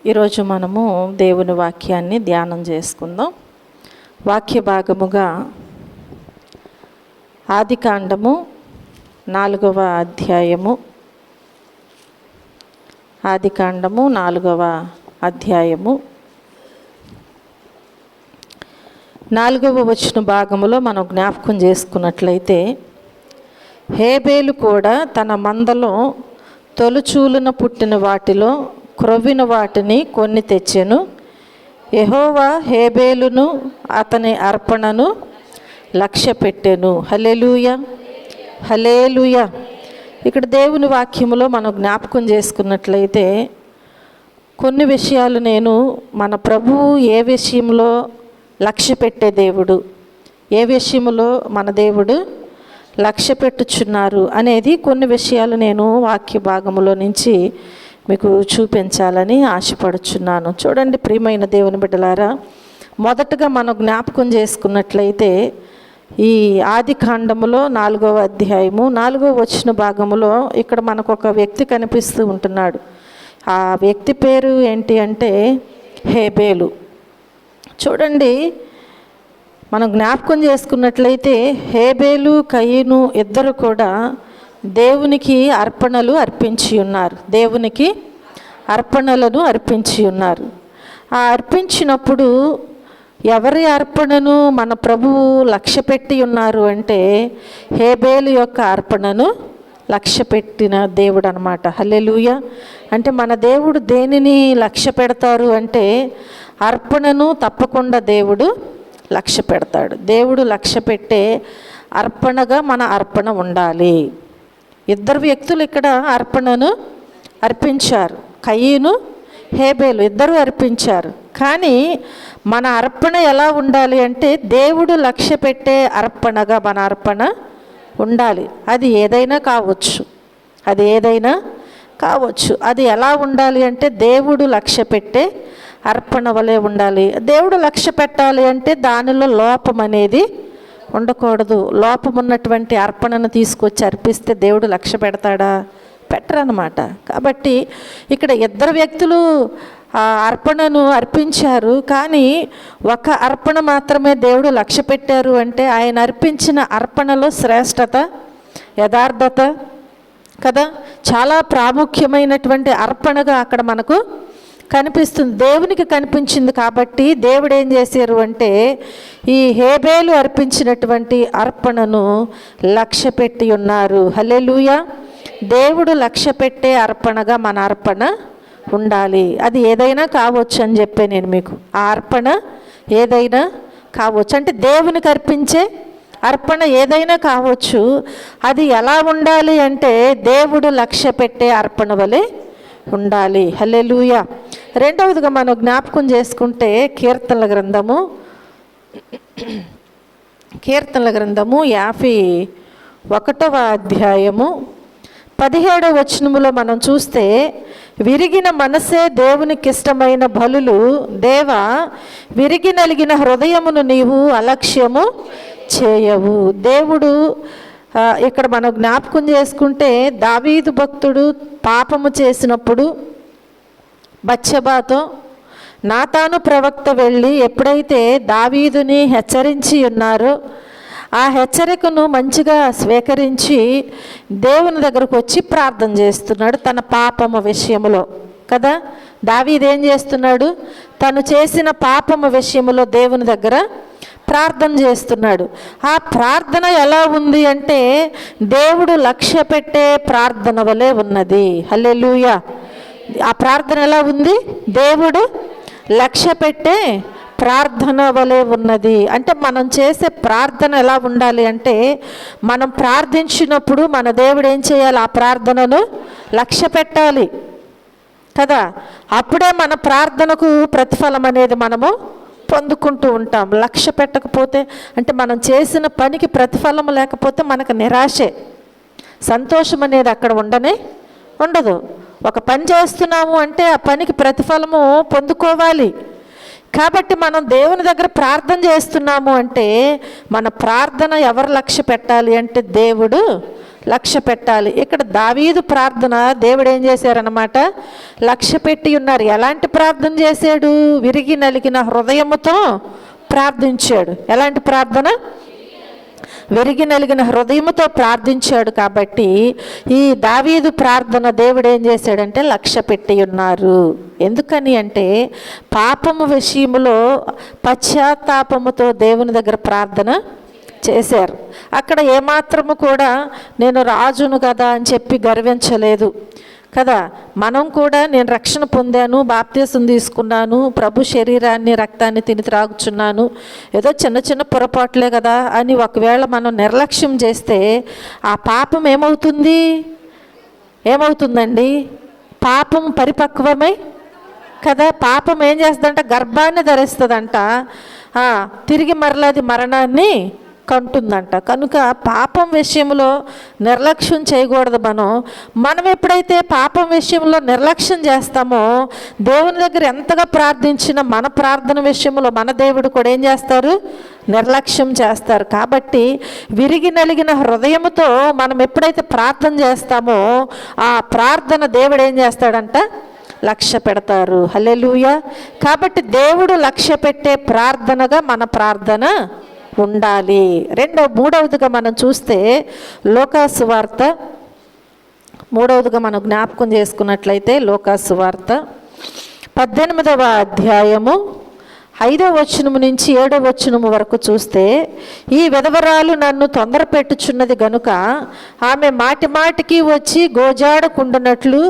ఈరోజు మనము దేవుని వాక్యాన్ని ధ్యానం చేసుకుందాం. వాక్య భాగముగా ఆదికాండము 4వ అధ్యాయము. ఆదికాండము 4వ అధ్యాయము 4వ వచన భాగములో మనం జ్ఞాపకం చేసుకున్నట్లయితే, హేబేలు కూడా తన మందలో తొలుచూలున పుట్టిన వాటిలో క్రొవ్విన వాటిని కొన్ని తెచ్చెను. యెహోవా హేబేలును అతని అర్పణను లక్ష్యపెట్టెను. హల్లెలూయా, హల్లెలూయా. ఇక్కడ దేవుని వాక్యములో మనం జ్ఞాపకం చేసుకున్నట్లయితే కొన్ని విషయాలు మన ప్రభువు ఏ విషయంలో లక్ష్య పెట్టే దేవుడు, ఏ విషయంలో మన దేవుడు లక్ష్య పెట్టుచున్నారు అనేది కొన్ని విషయాలు వాక్య భాగములో నుంచి మీకు చూపించాలని ఆశపడుచున్నాను. చూడండి ప్రియమైన దేవుని బిడ్డలారా, మొదటగా మనం జ్ఞాపకం చేసుకున్నట్లయితే ఈ ఆదికాండములో 4వ అధ్యాయము 4వ వచన భాగములో ఇక్కడ మనకు ఒక వ్యక్తి కనిపిస్తూ ఉంటున్నాడు. ఆ వ్యక్తి పేరు ఏంటి అంటే హేబేలు. చూడండి, మనం జ్ఞాపకం చేసుకున్నట్లయితే హేబేలు కయీను ఇద్దరు కూడా దేవునికి అర్పణలు అర్పించి ఉన్నారు. దేవునికి అర్పణలను అర్పించి ఉన్నారు. ఆ అర్పించినప్పుడు ఎవరి అర్పణను మన ప్రభువు లక్ష్య పెట్టి ఉన్నారు అంటే హేబేలు యొక్క అర్పణను లక్ష్య పెట్టిన దేవుడు అన్నమాట. హల్లెలూయా. అంటే మన దేవుడు దేనిని లక్ష్య పెడతారు అంటే అర్పణను తప్పకుండా దేవుడు లక్ష్య పెడతాడు. దేవుడు లక్ష్య పెట్టే అర్పణగా మన అర్పణ ఉండాలి. ఇద్దరు వ్యక్తులు ఇక్కడ అర్పణను అర్పించారు. కయీను, హేబేలు ఇద్దరు అర్పించారు. కానీ మన అర్పణ ఎలా ఉండాలి అంటే దేవుడు లక్ష్య పెట్టే అర్పణగా మన అర్పణ ఉండాలి. అది ఏదైనా కావచ్చు, అది ఏదైనా కావచ్చు. అది ఎలా ఉండాలి అంటే దేవుడు లక్ష్య పెట్టే అర్పణ వలె ఉండాలి. దేవుడు లక్ష్య పెట్టాలి అంటే దానిలో లోపం అనేది ఉండకూడదు. లోపం ఉన్నటువంటి అర్పణను తీసుకొచ్చి అర్పిస్తే దేవుడు లక్ష్య పెడతాడా? పెట్టరన్నమాట. కాబట్టి ఇక్కడ ఇద్దరు వ్యక్తులు ఆ అర్పణను అర్పించారు. కానీ ఒక అర్పణ మాత్రమే దేవుడు లక్ష్య పెట్టారు అంటే ఆయన అర్పించిన అర్పణలో శ్రేష్టత, యథార్థత కదా చాలా ప్రాముఖ్యమైనటువంటి అర్పణగా అక్కడ మనకు కనిపిస్తుంది, దేవునికి కనిపించింది. కాబట్టి దేవుడు ఏం చేశారు అంటే ఈ హేబేలు అర్పించినటువంటి అర్పణను లక్ష్య పెట్టి ఉన్నారు. హల్లెలూయా. దేవుడు లక్ష్య పెట్టే అర్పణగా మన అర్పణ ఉండాలి. అది ఏదైనా కావచ్చు అని చెప్పే నేను మీకు. ఆ అర్పణ ఏదైనా కావచ్చు అంటే దేవునికి అర్పించే అర్పణ ఏదైనా కావచ్చు. అది ఎలా ఉండాలి అంటే దేవుడు లక్ష్య పెట్టే అర్పణ వలె ఉండాలి. హల్లెలూయా. రెండవదిగా మనం జ్ఞాపకం చేసుకుంటే కీర్తనల గ్రంథము 51వ అధ్యాయము 17వ వచనములో మనం చూస్తే, విరిగిన మనసే దేవునికి ఇష్టమైన బలులు, దేవా విరిగి నలిగిన హృదయమును నీవు అలక్ష్యము చేయవు. దేవుడు ఇక్కడ మనం జ్ఞాపకం చేసుకుంటే దావీదు భక్తుడు పాపము చేసినప్పుడు బత్షెబాతో నాతాను ప్రవక్త వెళ్ళి ఎప్పుడైతే దావీదుని హెచ్చరించి ఉన్నారో ఆ హెచ్చరికను మంచిగా స్వీకరించి దేవుని దగ్గరకు వచ్చి ప్రార్థన చేస్తున్నాడు తన పాపము విషయములో కదా. దావీదు ఏం చేస్తున్నాడు? తను చేసిన పాపము విషయములో దేవుని దగ్గర ప్రార్థన చేస్తున్నాడు. ఆ ప్రార్థన ఎలా ఉంది అంటే దేవుడు లక్ష్య పెట్టే ప్రార్థన వలె ఉన్నది. హల్లెలూయా. ఆ ప్రార్థన ఎలా ఉంది? దేవుడు లక్ష్య పెట్టే ప్రార్థన వలె ఉన్నది. అంటే మనం చేసే ప్రార్థన ఎలా ఉండాలి అంటే మనం ప్రార్థించినప్పుడు మన దేవుడు ఏం చేయాలి? ఆ ప్రార్థనను లక్ష్య పెట్టాలి కదా. అప్పుడే మన ప్రార్థనకు ప్రతిఫలం అనేది మనము పొందుకుంటూ ఉంటాం. లక్ష్య పెట్టకపోతే అంటే మనం చేసిన పనికి ప్రతిఫలం లేకపోతే మనకు నిరాశే, సంతోషం అనేది అక్కడ ఉండదు. ఒక పని చేస్తున్నాము అంటే ఆ పనికి ప్రతిఫలము పొందుకోవాలి. కాబట్టి మనం దేవుని దగ్గర ప్రార్థన చేస్తున్నాము అంటే మన ప్రార్థన ఎవరు లక్ష్య పెట్టాలి అంటే దేవుడు లక్ష్య పెట్టాలి. ఇక్కడ దావీదు ప్రార్థన దేవుడు ఏం చేశారనమాట, లక్ష్య పెట్టి ఉన్నారు. ఎలాంటి ప్రార్థన చేశాడు? విరిగి నలిగిన హృదయముతో ప్రార్థించాడు. ఎలాంటి ప్రార్థన? విరిగి నలిగిన హృదయముతో ప్రార్థించాడు. కాబట్టి ఈ దావీదు ప్రార్థన దేవుడు ఏం చేశాడంటే లక్ష్య పెట్టి ఉన్నారు. ఎందుకని అంటే పాపము విషయంలో పశ్చాత్తాపముతో దేవుని దగ్గర ప్రార్థన చేశారు. అక్కడ ఏమాత్రము కూడా నేను రాజును కదా అని చెప్పి గర్వించలేదు కదా. మనం కూడా నేను రక్షణ పొందాను, బాప్తీసం తీసుకున్నాను, ప్రభు శరీరాన్ని రక్తాన్ని తిని త్రాగుచున్నాను, ఏదో చిన్న చిన్న పొరపాట్లే కదా అని ఒకవేళ మనం నిర్లక్ష్యం చేస్తే ఆ పాపం ఏమవుతుందండి? పాపం పరిపక్వమై కదా, పాపం ఏం చేస్తుందంట, గర్భాన్ని ధరిస్తుందంట, తిరిగి మరలాది మరణాన్ని కంటుందంట. కనుక పాపం విషయంలో నిర్లక్ష్యం చేయకూడదు. మనం ఎప్పుడైతే పాపం విషయంలో నిర్లక్ష్యం చేస్తామో దేవుని దగ్గర ఎంతగా ప్రార్థించినా మన ప్రార్థన విషయంలో మన దేవుడు కూడా ఏం చేస్తారు, నిర్లక్ష్యం చేస్తారు. కాబట్టి విరిగి నలిగిన హృదయముతో మనం ఎప్పుడైతే ప్రార్థన చేస్తామో ఆ ప్రార్థన దేవుడు ఏం చేస్తాడంట, లక్ష్య పెడతారు. హల్లెలూయా. కాబట్టి దేవుడు లక్ష్య పెట్టే ప్రార్థనగా మన ప్రార్థన ఉండాలి. మూడవదిగా మనం చూస్తే లోకాసు వార్త, మూడవదిగా మనం జ్ఞాపకం చేసుకున్నట్లయితే లోకాసు వార్త 18వ అధ్యాయము 5వ వచనము నుంచి 7వ వచనము వరకు చూస్తే, ఈ విధవరాలు నన్ను తొందర పెట్టుచున్నది గనుక ఆమె మాటి మాటికి వచ్చి గోజాడకుండునట్లు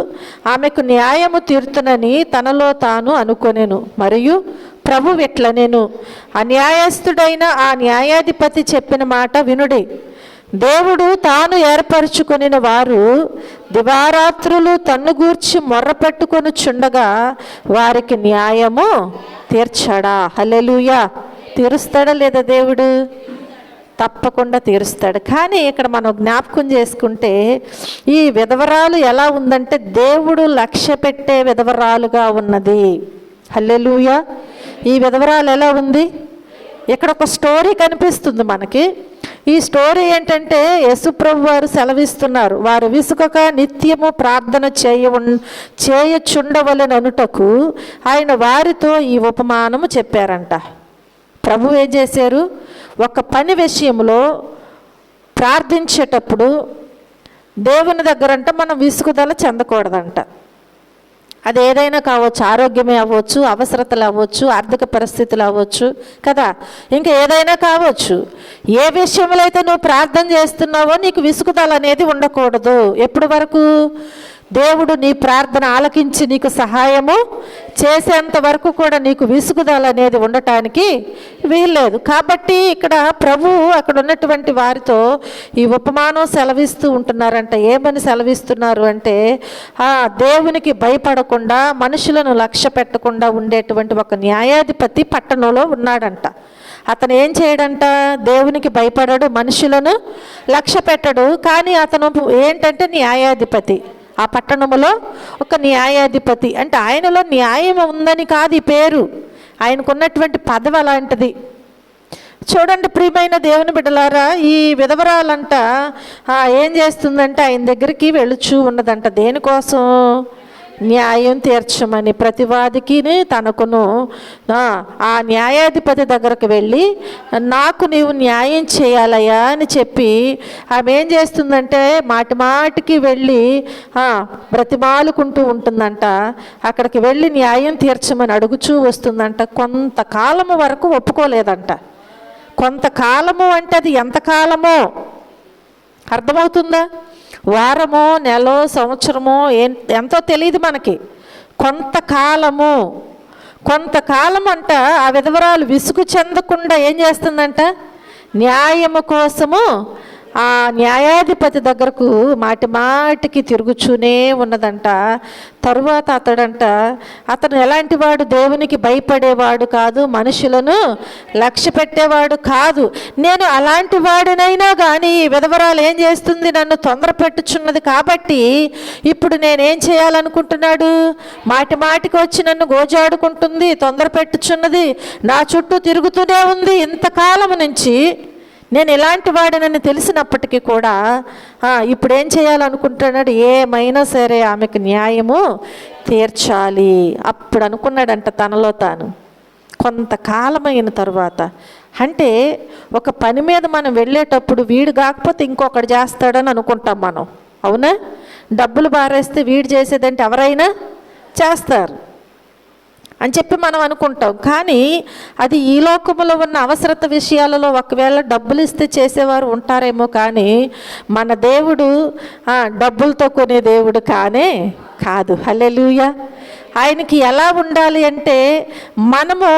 ఆమెకు న్యాయము తీర్తునని తనలో తాను అనుకొనెను. మరియు ప్రభు ఇట్లనెను, అన్యాయస్తుడైన ఆ న్యాయాధిపతి చెప్పిన మాట వినుడి. దేవుడు తాను ఏర్పరచుకొనిన వారు దివారాత్రులు తన్ను గూర్చి మొర్ర పెట్టుకొనుచుండగా వారికి న్యాయము తీర్చాడా? హల్లెలూయా. తీరుస్తాడా లేదా దేవుడు? తప్పకుండా తీరుస్తాడు. కానీ ఇక్కడ మనం జ్ఞాపకం చేసుకుంటే ఈ విధవరాలు ఎలా ఉందంటే దేవుడు లక్ష్య పెట్టే విధవరాలుగా ఉన్నది. హల్లెలూయా. ఈ విధవరాలు ఎలా ఉంది? ఇక్కడ ఒక స్టోరీ కనిపిస్తుంది మనకి. ఈ స్టోరీ ఏంటంటే యేసుప్రభు వారు సెలవిస్తున్నారు, వారు విసుకక నిత్యము ప్రార్థన చేయచుండవలెననుటకు ఆయన వారితో ఈ ఉపమానము చెప్పారంట. ప్రభు ఏం చేశారు, ఒక పని విషయంలో ప్రార్థించేటప్పుడు దేవుని దగ్గరంట మనం విసుగుదల చెందకూడదంట. అది ఏదైనా కావచ్చు, ఆరోగ్యమే అవ్వచ్చు, అవసరతలు అవ్వచ్చు, ఆర్థిక పరిస్థితులు అవ్వచ్చు కదా, ఇంకా ఏదైనా కావచ్చు. ఏ విషయంలో అయితే నువ్వు ప్రార్థన చేస్తున్నావో నీకు విసుగుదల అనేది ఉండకూడదు. ఎప్పటి వరకు? దేవుడు నీ ప్రార్థన ఆలకించి నీకు సహాయము చేసేంత వరకు కూడా నీకు విసుగుదల అనేది ఉండటానికి వీల్లేదు. కాబట్టి ఇక్కడ ప్రభు అక్కడ ఉన్నటువంటి వారితో ఈ ఉపమానం సెలవిస్తూ ఉంటున్నారంట. ఏమని సెలవిస్తున్నారు అంటే, దేవునికి భయపడకుండా మనుషులను లక్ష్య పెట్టకుండా ఉండేటువంటి ఒక న్యాయాధిపతి పట్టణంలో ఉన్నాడంట. అతను ఏం చేయడంట, దేవునికి భయపడడు, మనుషులను లక్ష్య పెట్టడు. కానీ అతను ఏంటంటే న్యాయాధిపతి. ఆ పట్టణములో ఒక న్యాయాధిపతి అంటే ఆయనలో న్యాయం ఉందని కాదు ఈ పేరు, ఆయనకున్నటువంటి పదవి అలాంటిది. చూడండి ప్రియమైన దేవుని బిడ్డలారా, ఈ విధవరాలంట ఏం చేస్తుందంటే ఆయన దగ్గరికి వెళుచూ ఉన్నదంట. దేనికోసం? న్యాయం తీర్చమని. ప్రతివాదికి తనకును ఆ న్యాయాధిపతి దగ్గరకు వెళ్ళి నాకు నీవు న్యాయం చేయాలయ్యా అని చెప్పి ఆమె ఏం చేస్తుందంటే మాటి మాటికి వెళ్ళి బ్రతిమాలుకుంటూ ఉంటుందంట. అక్కడికి వెళ్ళి న్యాయం తీర్చమని అడుగుచూ వస్తుందంట. కొంతకాలము వరకు ఒప్పుకోలేదంట. కొంతకాలము అంటే అది ఎంతకాలమో అర్థమవుతుందా? వారమో, నెలో, సంవత్సరమో, ఎంతో తెలియదు మనకి. కొంతకాలం అంట ఆ విధవరాలు విసుగు చెందకుండా ఏం చేస్తుందంట, న్యాయము కోసము ఆ న్యాయాధిపతి దగ్గరకు మాటి మాటికి తిరుగుచూనే ఉన్నదంట. తరువాత అతను ఎలాంటి వాడు? దేవునికి భయపడేవాడు కాదు, మనుషులను లక్ష్య పెట్టేవాడు కాదు. నేను అలాంటి వాడినైనా కానీ విధవరాలు ఏం చేస్తుంది, నన్ను తొందర పెట్టుచున్నది కాబట్టి ఇప్పుడు నేనేం చేయాలనుకుంటున్నాడు, మాటి మాటికి వచ్చి నన్ను గోజాడుకుంటుంది, తొందర పెట్టుచున్నది, నా చుట్టూ తిరుగుతూనే ఉంది. ఇంతకాలం నుంచి నేను ఇలాంటి వాడినని తెలిసినప్పటికీ కూడా ఇప్పుడు ఏం చేయాలనుకుంటున్నాడు? ఏమైనా సరే ఆమెకు న్యాయము తీర్చాలి. అప్పుడు అనుకున్నాడంట తనలో తాను. కొంతకాలమైన తరువాత, అంటే ఒక పని మీద మనం వెళ్ళేటప్పుడు వీడు కాకపోతే ఇంకొకటి చేస్తాడని అనుకుంటాం మనం, అవునా? డబ్బులు బారేస్తే వీడు చేసేదంటే ఎవరైనా చేస్తారు అని చెప్పి మనం అనుకుంటాం. కానీ అది ఈ లోకంలో ఉన్న అవసరత విషయాలలో ఒకవేళ డబ్బులు ఇస్తే చేసేవారు ఉంటారేమో, కానీ మన దేవుడు డబ్బులతో కొనే దేవుడు కానే కాదు. హల్లెలూయా. ఆయనకి ఎలా ఉండాలి అంటే, మనము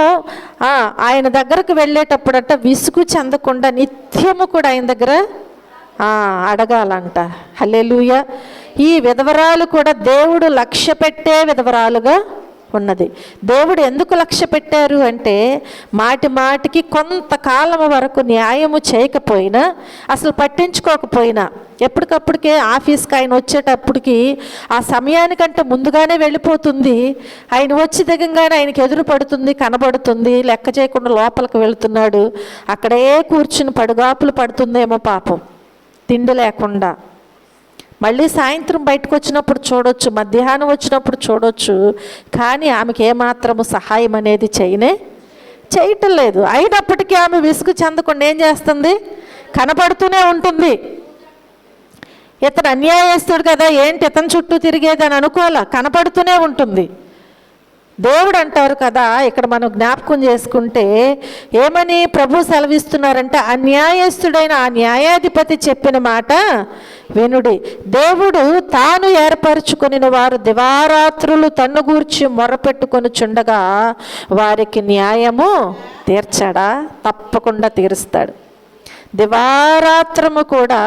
ఆయన దగ్గరకు వెళ్ళేటప్పుడంట విసుగు చెందకుండా నిత్యము కూడా ఆయన దగ్గర అడగాలంట. హల్లెలూయా. ఈ విధవరాలు కూడా దేవుడు లక్ష్య పెట్టే విధవరాలుగా ఉన్నది. దేవుడు ఎందుకు లక్ష్య పెట్టారు అంటే, మాటి మాటికి కొంతకాలం వరకు న్యాయము చేయకపోయినా, అసలు పట్టించుకోకపోయినా, ఎప్పటికప్పటికే ఆఫీస్కి ఆయన వచ్చేటప్పటికి ఆ సమయానికంటే ముందుగానే వెళ్ళిపోతుంది. ఆయన వచ్చి దిగంగానే ఆయనకి ఎదురు పడుతుంది, కనబడుతుంది. లెక్క చేయకుండా లోపలికి వెళుతున్నాడు. అక్కడే కూర్చుని పడుగాపులు పడుతుందేమో పాపం, తిండి లేకుండా. మళ్ళీ సాయంత్రం బయటకు వచ్చినప్పుడు చూడొచ్చు, మధ్యాహ్నం వచ్చినప్పుడు చూడొచ్చు, కానీ ఆమెకి ఏమాత్రము సహాయం అనేది చేయటం లేదు. అయినప్పటికీ ఆమె విసుగు చెందకుండా ఏం చేస్తుంది? కనపడుతూనే ఉంటుంది. ఇతను అన్యాయస్తుడు కదా, ఏంటి ఇతని చుట్టూ తిరిగేదని అనుకోవాలా, కనపడుతూనే ఉంటుంది. దేవుడు అంటారు కదా, ఇక్కడ మనం జ్ఞాపకం చేసుకుంటే ఏమని ప్రభు సెలవిస్తున్నారంటే, అన్యాయస్తుడైన ఆ న్యాయాధిపతి చెప్పిన మాట వినుడి. దేవుడు తాను ఏర్పరచుకొనిన వారు దివారాత్రులు తన్ను గూర్చి మొరపెట్టుకొని చుండగా వారికి న్యాయము తీర్చాడా? తప్పకుండా తీరుస్తాడు. దివారాత్రము కూడా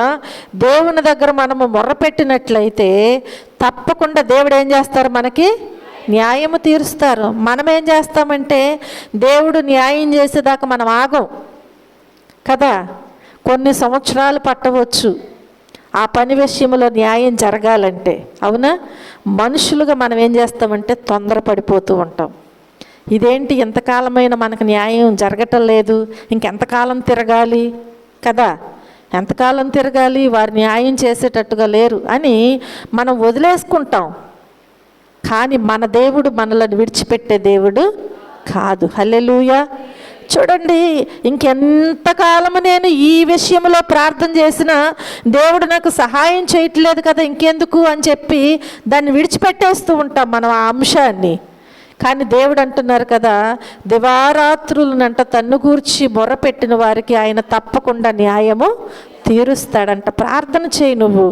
దేవుని దగ్గర మనము మొర్రపెట్టినట్లయితే తప్పకుండా దేవుడు ఏం చేస్తారు? మనకి న్యాయము తీరుస్తారు. మనం ఏం చేస్తామంటే, దేవుడు న్యాయం చేసేదాకా మనం ఆగం కదా. కొన్ని సంవత్సరాలు పట్టవచ్చు ఆ పని విషయంలో న్యాయం జరగాలంటే, అవునా? మనుషులుగా మనం ఏం చేస్తామంటే తొందరపడిపోతూ ఉంటాం. ఇదేంటి ఎంతకాలమైన మనకు న్యాయం జరగటం లేదు, ఇంకెంతకాలం తిరగాలి కదా, ఎంతకాలం తిరగాలి, వారు న్యాయం చేసేటట్టుగా లేరు అని మనం వదిలేసుకుంటాం. కానీ మన దేవుడు మనల్ని విడిచిపెట్టే దేవుడు కాదు. హల్లెలూయా. చూడండి, ఇంకెంతకాలము నేను ఈ విషయంలో ప్రార్థన చేసినా దేవుడు నాకు సహాయం చేయట్లేదు కదా, ఇంకెందుకు అని చెప్పి దాన్ని విడిచిపెట్టేస్తూ ఉంటాం మనం ఆ అంశాన్ని. కానీ దేవుడు అంటున్నారు కదా, దివారాత్రులనంట తన్ను గూర్చి మొర్రపెట్టిన వారికి ఆయన తప్పకుండా న్యాయము తీరుస్తాడంట. ప్రార్థన చేయి. నువ్వు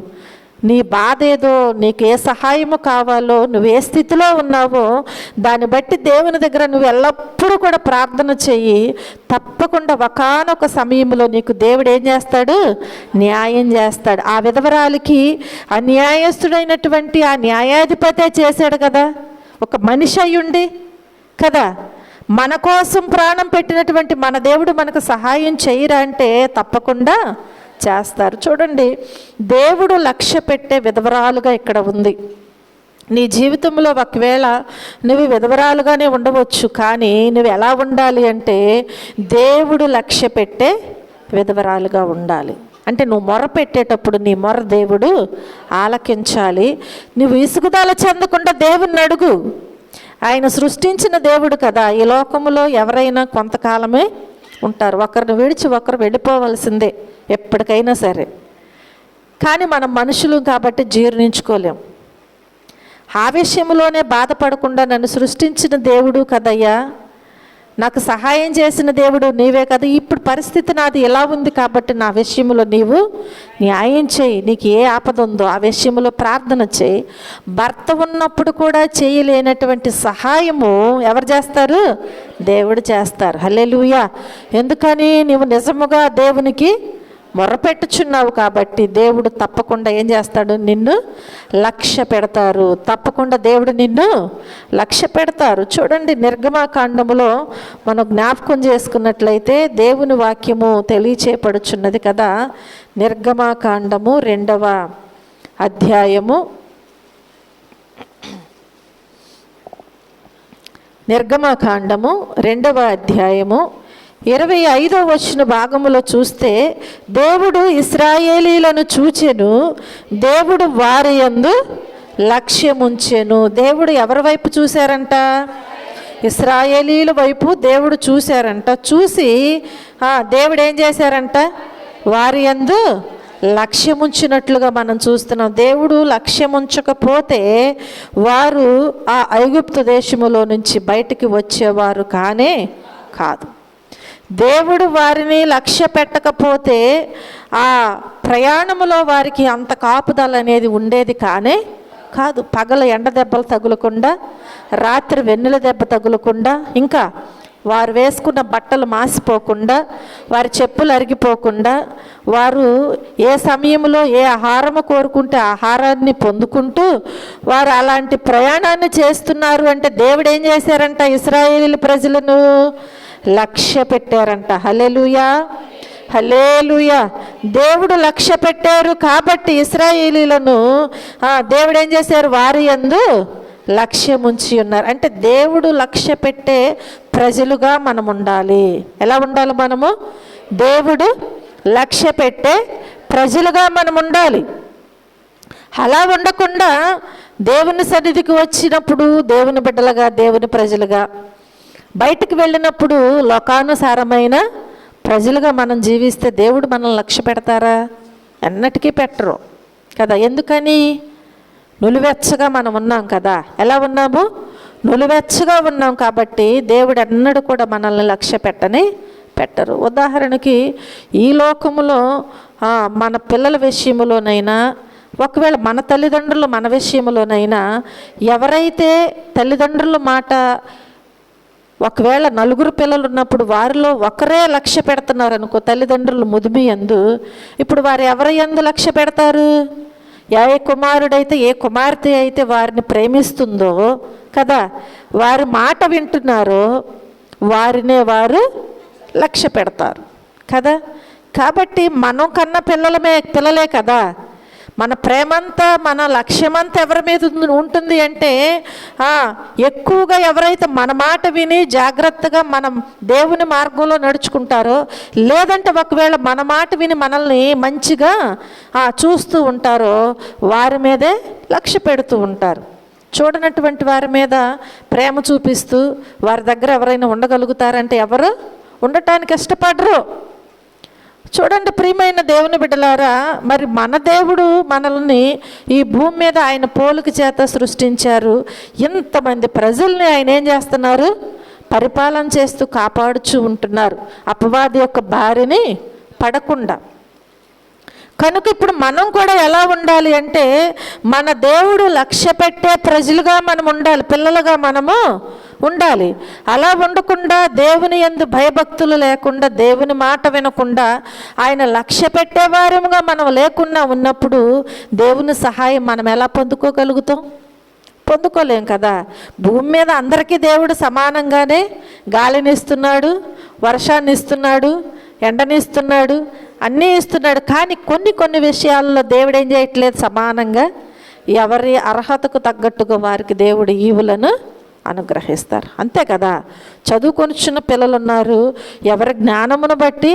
నీ బాధ ఏదో, నీకు ఏ సహాయము కావాలో, నువ్వు ఏ స్థితిలో ఉన్నావో దాన్ని బట్టి దేవుని దగ్గర నువ్వు ఎల్లప్పుడూ కూడా ప్రార్థన చెయ్యి. తప్పకుండా ఒకానొక సమయంలో నీకు దేవుడు ఏం చేస్తాడు? న్యాయం చేస్తాడు. ఆ విధవరాలికి అన్యాయస్తుడైనటువంటి ఆ న్యాయాధిపతే చేశాడు కదా, ఒక మనిషి అయ్యుండి కదా. మన కోసం ప్రాణం పెట్టినటువంటి మన దేవుడు మనకు సహాయం చేయరా అంటే తప్పకుండా చేస్తారు. చూడండి, దేవుడు లక్ష్య పెట్టే విధవరాలుగా ఇక్కడ ఉంది. నీ జీవితంలో ఒకవేళ నువ్వు విధవరాలుగానే ఉండవచ్చు, కానీ నువ్వు ఎలా ఉండాలి అంటే దేవుడు లక్ష్య పెట్టే విధవరాలుగా ఉండాలి. అంటే నువ్వు మొర పెట్టేటప్పుడు నీ మొర దేవుడు ఆలకించాలి. నువ్వు విసుగుదల చెందకుండా దేవుణ్ణి అడుగు. ఆయన సృష్టించిన దేవుడు కదా. ఈ లోకంలో ఎవరైనా కొంతకాలమే ఉంటారు, ఒకరిని విడిచి ఒకరు వెళ్ళిపోవలసిందే ఎప్పటికైనా సరే. కానీ మనం మనుషులు కాబట్టి జీర్ణించుకోలేం. ఆ విషయంలోనే బాధపడకుండా నన్ను సృష్టించిన దేవుడు కదయ్యా, నాకు సహాయం చేసిన దేవుడు నీవే కదా, ఇప్పుడు పరిస్థితి నాది ఎలా ఉంది కాబట్టి నా విషయంలో నీవు న్యాయం చేయి. నీకు ఏ ఆపద ఉందో ఆ విషయంలో ప్రార్థన చేయి. భర్త ఉన్నప్పుడు కూడా చేయలేనటువంటి సహాయము ఎవరు చేస్తారు? దేవుడు చేస్తారు. హల్లెలూయా. ఎందుకని? నీవు నిజముగా దేవునికి మొర్రపెట్టుచున్నావు కాబట్టి దేవుడు తప్పకుండా ఏం చేస్తాడు? నిన్ను లక్ష్య పెడతారు. తప్పకుండా దేవుడు నిన్ను లక్ష్య పెడతారు. చూడండి, నిర్గమాకాండములో మనం జ్ఞాపకం చేసుకున్నట్లయితే దేవుని వాక్యము తెలియచేయబడుచున్నది కదా. నిర్గమాకాండము 2వ అధ్యాయము, నిర్గమాకాండము 2వ అధ్యాయము 25వ వచన భాగములో చూస్తే, దేవుడు ఇశ్రాయేలీలను చూచెను, దేవుడు వారి యందు లక్ష్యముంచెను. దేవుడు ఎవరి వైపు చూశారంట? ఇశ్రాయేలీల వైపు దేవుడు చూశారంట. చూసి దేవుడు ఏం చేశారంట? వారి యందు లక్ష్యముంచినట్లుగా మనం చూస్తున్నాం. దేవుడు లక్ష్యముంచకపోతే వారు ఆ ఐగుప్తు దేశములో నుంచి బయటికి వచ్చేవారు కానే కాదు. దేవుడు వారిని లక్ష్య పెట్టకపోతే ఆ ప్రయాణములో వారికి అంత కాపుదల అనేది ఉండేది కానే కాదు. పగల ఎండ దెబ్బలు తగులకుండా, రాత్రి వెన్నెల దెబ్బ తగులకుండా, ఇంకా వారు వేసుకున్న బట్టలు మాసిపోకుండా, వారి చెప్పులు అరిగిపోకుండా, వారు ఏ సమయంలో ఏ ఆహారము కోరుకుంటే ఆహారాన్ని పొందుకుంటూ వారు అలాంటి ప్రయాణాన్ని చేస్తున్నారు. అంటే దేవుడు ఏం చేశారంట? ఇశ్రాయేలు ప్రజలను లక్ష్య పెట్టారంట. హల్లెలూయా, హల్లెలూయా. దేవుడు లక్ష్య పెట్టారు కాబట్టి ఇశ్రాయేలీలను దేవుడు ఏం చేశారు? వారి యందు లక్ష్యం ఉంచి ఉన్నారు. అంటే దేవుడు లక్ష్య పెట్టే ప్రజలుగా మనం ఉండాలి. ఎలా ఉండాలి మనము? దేవుడు లక్ష్య పెట్టే ప్రజలుగా మనం ఉండాలి. అలా ఉండకుండా దేవుని సన్నిధికి వచ్చినప్పుడు దేవుని బిడ్డలుగా, దేవుని ప్రజలుగా, బయటికి వెళ్ళినప్పుడు లోకానుసారమైన ప్రజలుగా మనం జీవిస్తే దేవుడు మనల్ని లక్ష్య పెడతారా? ఎన్నటికీ పెట్టరు కదా. ఎందుకని? నులివెచ్చగా మనం ఉన్నాం కదా. ఎలా ఉన్నాము? నులివెచ్చగా ఉన్నాం కాబట్టి దేవుడు ఎన్నడూ కూడా మనల్ని లక్ష్య పెట్టరు. ఉదాహరణకి ఈ లోకములో మన పిల్లల విషయంలోనైనా, ఒకవేళ మన తల్లిదండ్రులు మన విషయంలోనైనా, ఎవరైతే తల్లిదండ్రుల మాట, ఒకవేళ 4 పిల్లలు ఉన్నప్పుడు వారిలో ఒకరే లక్ష్య పెడుతున్నారు అనుకో, తల్లిదండ్రులు ముదిమి యందు, ఇప్పుడు వారు ఎవరి యందు లక్ష్య పెడతారు? ఏ కుమారుడైతే, ఏ కుమార్తె అయితే వారిని ప్రేమిస్తుందో కదా, వారి మాట వింటున్నారో వారినే వారు లక్ష్య పెడతారు కదా. కాబట్టి మనం కన్న పిల్లలే కదా. మన ప్రేమంతా, మన లక్ష్యమంతా ఎవరి మీద ఉంటుంది అంటే ఎక్కువగా ఎవరైతే మన మాట విని జాగ్రత్తగా మనం దేవుని మార్గంలో నడుచుకుంటారో, లేదంటే ఒకవేళ మన మాట విని మనల్ని మంచిగా చూస్తూ ఉంటారో వారి మీదే లక్ష్య పెడుతూ ఉంటారు. చూడనటువంటి వారి మీద ప్రేమ చూపిస్తూ వారి దగ్గర ఎవరైనా ఉండగలుగుతారంటే ఎవరు ఉండటానికి ఇష్టపడరు. చూడండి ప్రియమైన దేవుని బిడ్డలారా, మరి మన దేవుడు మనల్ని ఈ భూమి మీద ఆయన పోలిక చేత సృష్టించారు. ఇంతమంది ప్రజల్ని ఆయన ఏం చేస్తున్నారు? పరిపాలన చేస్తూ కాపాడుచూ ఉంటున్నారు, అపవాది యొక్క బారిని పడకుండా. కనుక ఇప్పుడు మనం కూడా ఎలా ఉండాలి అంటే, మన దేవుడు లక్ష్య పెట్టే ప్రజలుగా మనం ఉండాలి, పిల్లలుగా మనము ఉండాలి. అలా ఉండకుండా దేవుని యందు భయభక్తులు లేకుండా, దేవుని మాట వినకుండా, ఆయన లక్ష్య పెట్టేవారముగా మనం లేకుండా ఉన్నప్పుడు దేవుని సహాయం మనం ఎలా పొందుకోగలుగుతాం? పొందుకోలేం కదా. భూమి మీద అందరికీ దేవుడు సమానంగానే గాలిని ఇస్తున్నాడు, వర్షాన్ని ఇస్తున్నాడు, ఎండనిస్తున్నాడు, అన్నీ ఇస్తున్నాడు. కానీ కొన్ని విషయాల్లో దేవుడు ఏం చేయట్లేదు, సమానంగా ఎవరి అర్హతకు తగ్గట్టుగా వారికి దేవుడు ఈవులను అనుగ్రహిస్తారు. అంతే కదా. చదువుకొనిచున్న పిల్లలు ఉన్నారు, ఎవరి జ్ఞానమును బట్టి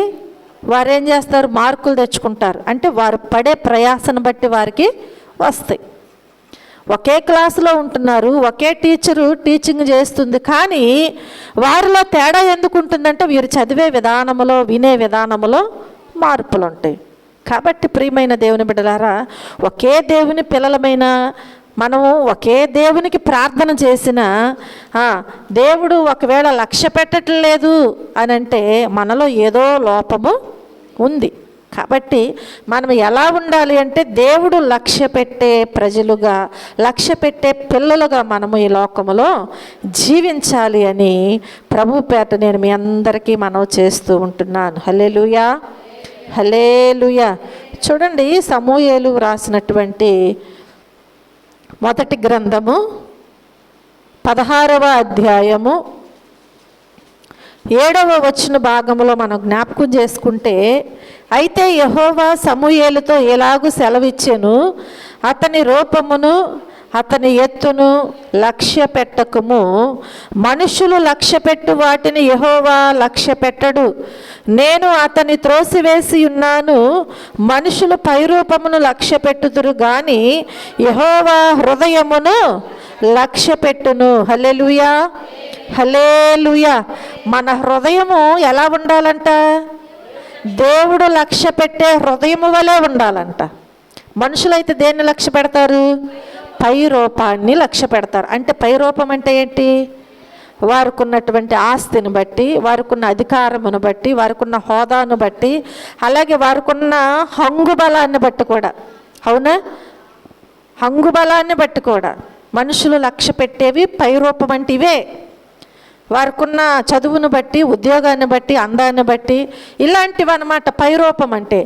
వారు ఏం చేస్తారు? మార్కులు తెచ్చుకుంటారు. అంటే వారు పడే ప్రయాసను బట్టి వారికి వస్తాయి. ఒకే క్లాసులో ఉంటున్నారు, ఒకే టీచరు టీచింగ్ చేస్తుంది, కానీ వారిలో తేడా ఎందుకు ఉంటుందంటే వీరు చదివే విధానములో, వినే విధానములో మార్పులు ఉంటాయి. కాబట్టి ప్రియమైన దేవుని బిడ్డలారా, ఒకే దేవుని పిల్లలమైన మనము ఒకే దేవునికి ప్రార్థన చేసిన దేవుడు ఒకవేళ లక్ష్య పెట్టట్లేదు అని అంటే మనలో ఏదో లోపము ఉంది. కాబట్టి మనం ఎలా ఉండాలి అంటే, దేవుడు లక్ష్య పెట్టే ప్రజలుగా, లక్ష్య పెట్టే పిల్లలుగా మనము ఈ లోకములో జీవించాలి అని ప్రభు పేట నేను మీ అందరికీ మనవి చేస్తూ ఉంటున్నాను. హల్లెలూయా, హల్లెలూయా. చూడండి, సమూయేలు రాసినటువంటి మొదటి గ్రంథము 16వ అధ్యాయము 7వ వచన భాగంలో మనం జ్ఞాపకం చేసుకుంటే, అయితే యెహోవా సమూయేలుతో ఎలాగూ సెలవిచ్చెను, అతని రూపమును అతని ఎత్తును లక్ష్య పెట్టకము. మనుషులు లక్ష్య పెట్టు వాటిని యెహోవా లక్ష్య పెట్టడు. నేను అతని త్రోసివేసి ఉన్నాను. మనుషులు పైరూపమును లక్ష్య పెట్టుదురు గాని యెహోవా హృదయమును లక్ష్య పెట్టును. హల్లెలూయా, హల్లెలూయా. మన హృదయము ఎలా ఉండాలంట? దేవుడు లక్ష్య పెట్టే హృదయము వలె ఉండాలంట. మనుషులైతే దేన్ని లక్ష్య పెడతారు? పై రూపాన్ని లక్ష్య పెడతారు. అంటే పై రూపం అంటే ఏంటి? వారికి ఉన్నటువంటి ఆస్తిని బట్టి, వారికి ఉన్న అధికారమును బట్టి, వారికి ఉన్న హోదాను బట్టి, అలాగే వారికి ఉన్న హంగు బలాన్ని బట్టి కూడా. అవునా? హంగు బలాన్ని బట్టి కూడా మనుషులు లక్ష్య పెట్టేవి పై రూపం అంటే ఇవే. వారికున్న చదువును బట్టి, ఉద్యోగాన్ని బట్టి, అందాన్ని బట్టి, ఇలాంటివి అన్నమాట పైరూపం అంటే.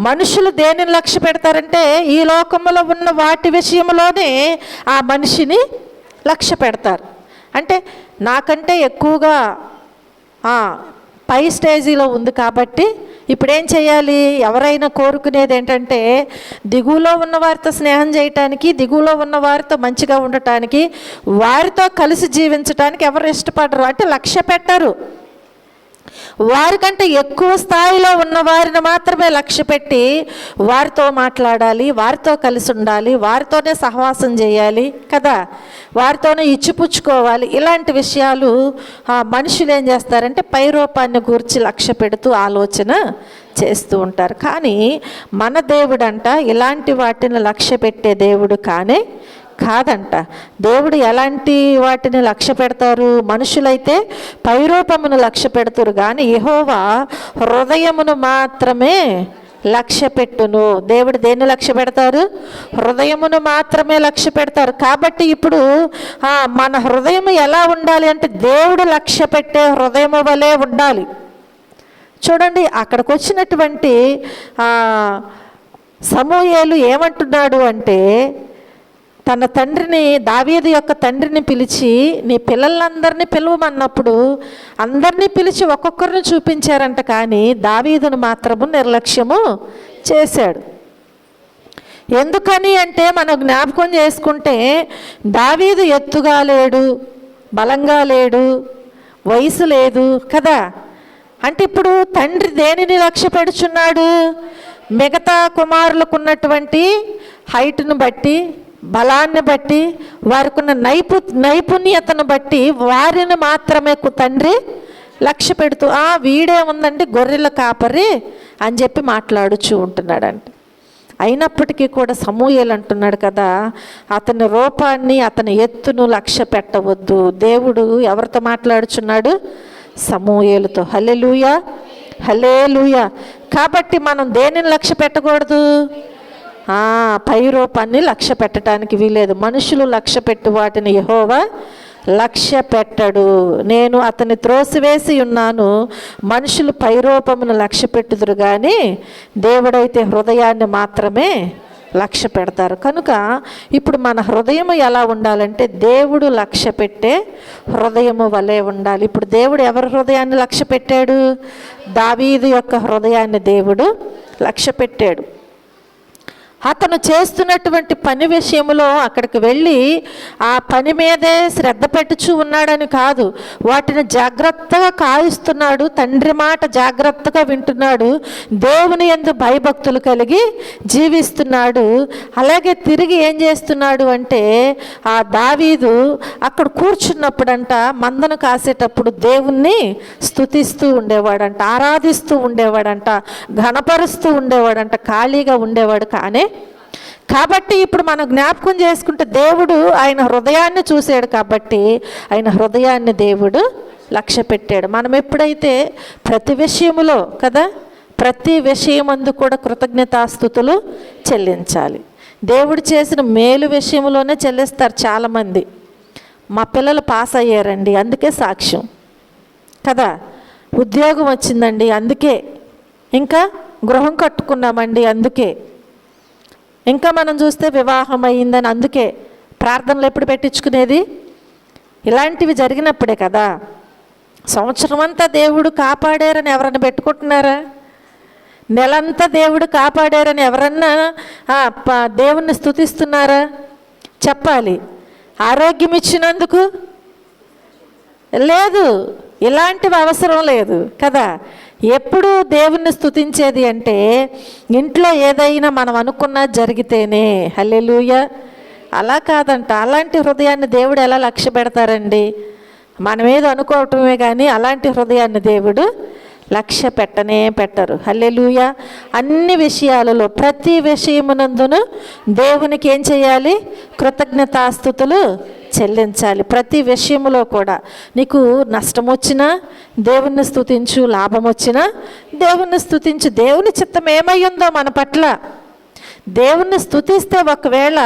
మనుషులు దేనిని లక్ష్య పెడతారంటే ఈ లోకంలో ఉన్న వాటి విషయంలోనే ఆ మనిషిని లక్ష్య పెడతారు. అంటే నాకంటే ఎక్కువగా పై స్టేజీలో ఉంది కాబట్టి ఇప్పుడు ఏం చేయాలి? ఎవరైనా కోరుకునేది ఏంటంటే దిగువలో ఉన్న వారితో స్నేహం చేయటానికి, దిగువలో ఉన్న వారితో మంచిగా ఉండటానికి, వారితో కలిసి జీవించటానికి ఎవరు ఇష్టపడరు, అంటే లక్ష్య పెట్టరు. వారికంటే ఎక్కువ స్థాయిలో ఉన్న వారిని మాత్రమే లక్ష్య పెట్టి వారితో మాట్లాడాలి, వారితో కలిసి ఉండాలి, వారితోనే సహవాసం చేయాలి కదా, వారితోనే ఇచ్చిపుచ్చుకోవాలి. ఇలాంటి విషయాలు మనుషులు ఏం చేస్తారంటే పైరూపాన్ని గూర్చి లక్ష్య పెడుతూ ఆలోచన చేస్తూ ఉంటారు. కానీ మన దేవుడంట ఇలాంటి వాటిని లక్ష్య పెట్టే దేవుడు కాదంట. దేవుడు ఎలాంటి వాటిని లక్ష్య పెడతారు? మనుషులైతే పైరూపమును లక్ష్య పెడతారు కానీ యెహోవా హృదయమును మాత్రమే లక్ష్య పెట్టును. దేవుడు దేన్ని లక్ష్య పెడతారు? హృదయమును మాత్రమే లక్ష్య పెడతారు. కాబట్టి ఇప్పుడు మన హృదయం ఎలా ఉండాలి అంటే దేవుడు లక్ష్య పెట్టే హృదయము వలె ఉండాలి. చూడండి, అక్కడికి వచ్చినటువంటి సమూయేలు ఏమంటున్నాడు అంటే తన తండ్రిని, దావీదు యొక్క తండ్రిని పిలిచి నీ పిల్లలందరినీ పిలువమన్నప్పుడు అందరినీ పిలిచి ఒక్కొక్కరిని చూపించారంట. కానీ దావీదును మాత్రము నిర్లక్ష్యము చేశాడు. ఎందుకని అంటే మనం జ్ఞాపకం చేసుకుంటే దావీదు ఎత్తుగా లేడు, బలంగా లేడు, వయసు లేదు కదా. అంటే ఇప్పుడు తండ్రి దేనిని లక్ష్య పెడుచున్నాడు? మిగతా కుమారులకు ఉన్నటువంటి హైట్ను బట్టి, బలాన్ని బట్టి, వారికి ఉన్న నైపుణ్యతను బట్టి వారిని మాత్రమే తండ్రి లక్ష్య పెడుతూ వీడే ఉందండి గొర్రెల కాపరి అని చెప్పి మాట్లాడుచూ ఉంటున్నాడంట. అయినప్పటికీ కూడా సమూయేలు అంటున్నాడు కదా, అతని రూపాన్ని, అతని ఎత్తును లక్ష్య పెట్టవద్దు. దేవుడు ఎవరితో మాట్లాడుచున్నాడు? సమూయేలుతో. హల్లెలూయా, హల్లెలూయా. కాబట్టి మనం దేనిని లక్ష్య పెట్టకూడదు? పై రూపాన్ని లక్ష్య పెట్టడానికి వీలేదు. మనుషులు లక్ష్య పెట్టు వాటిని యెహోవా లక్ష్య పెట్టడు. నేను అతన్ని త్రోసివేసి ఉన్నాను. మనుషులు పైరూపమును లక్ష్య పెట్టుదురు కానీ దేవుడైతే హృదయాన్ని మాత్రమే లక్ష్య పెడతారు. కనుక ఇప్పుడు మన హృదయం ఎలా ఉండాలంటే దేవుడు లక్ష్య పెట్టే హృదయము వలె ఉండాలి. ఇప్పుడు దేవుడు ఎవరి హృదయాన్ని లక్ష్య పెట్టాడు? దావీదు యొక్క హృదయాన్ని దేవుడు లక్ష్య పెట్టాడు. అతను చేస్తున్నటువంటి పని విషయంలో అక్కడికి వెళ్ళి ఆ పని మీదే శ్రద్ధ పెట్టుచూ ఉన్నాడని కాదు, వాటిని జాగ్రత్తగా కాయిస్తున్నాడు. తండ్రి మాట జాగ్రత్తగా వింటున్నాడు. దేవుని యందు భయభక్తులు కలిగి జీవిస్తున్నాడు. అలాగే తిరిగి ఏం చేస్తున్నాడు అంటే ఆ దావీదు అక్కడ కూర్చున్నప్పుడంట మందను కాసేటప్పుడు దేవుణ్ణి స్తుతిస్తూ ఉండేవాడంట, ఆరాధిస్తూ ఉండేవాడంట, ఘనపరుస్తూ ఉండేవాడంట, ఖాళీగా ఉండేవాడు కానీ. కాబట్టి ఇప్పుడు మనం జ్ఞాపకం చేసుకుంటే దేవుడు ఆయన హృదయాన్ని చూశాడు కాబట్టి ఆయన హృదయాన్ని దేవుడు లక్ష్య పెట్టాడు. మనం ఎప్పుడైతే ప్రతి విషయములో కదా, ప్రతి విషయమందు కూడా కృతజ్ఞతాస్తుతులు చెల్లించాలి. దేవుడు చేసిన మేలు విషయంలోనే చెల్లిస్తారు చాలామంది. మా పిల్లలు పాస్ అయ్యారండి అందుకే సాక్ష్యం కదా, ఉద్యోగం వచ్చిందండి అందుకే, ఇంకా గృహం కట్టుకున్నామండి అందుకే, ఇంకా మనం చూస్తే వివాహం అయ్యిందని అందుకే. ప్రార్థనలు ఎప్పుడు పెట్టించుకునేది? ఇలాంటివి జరిగినప్పుడే కదా. సంవత్సరం అంతా దేవుడు కాపాడారని ఎవరన్నా పెట్టుకుంటున్నారా? నెలంతా దేవుడు కాపాడారని ఎవరన్నా దేవుణ్ణి స్తుతిస్తున్నారా? చెప్పాలి. ఆరోగ్యం ఇచ్చినందుకు లేదు, ఇలాంటివి అవసరం లేదు కదా. ఎప్పుడు దేవుణ్ణి స్తుతించేది అంటే ఇంట్లో ఏదైనా మనం అనుకున్నా జరిగితేనే. హల్లెలూయా. అలా కాదంట. అలాంటి హృదయాన్ని దేవుడు ఎలా లక్ష్య పెడతారండి? మనం ఏదో అనుకోవటమే కానీ అలాంటి హృదయాన్ని దేవుడు లక్ష్య పెట్టరు. హల్లెలూయా. అన్ని విషయాలలో ప్రతి విషయమునందును దేవునికి ఏం చేయాలి? కృతజ్ఞతాస్తుతులు చెల్లించాలి. ప్రతి విషయంలో కూడా నీకు నష్టం వచ్చినా దేవుణ్ణి స్తుతించు, లాభం వచ్చినా దేవుణ్ణి స్తుతించు. దేవుని చిత్తం ఏమై ఉందో మన పట్ల దేవుణ్ణి స్తుతిస్తే ఒకవేళ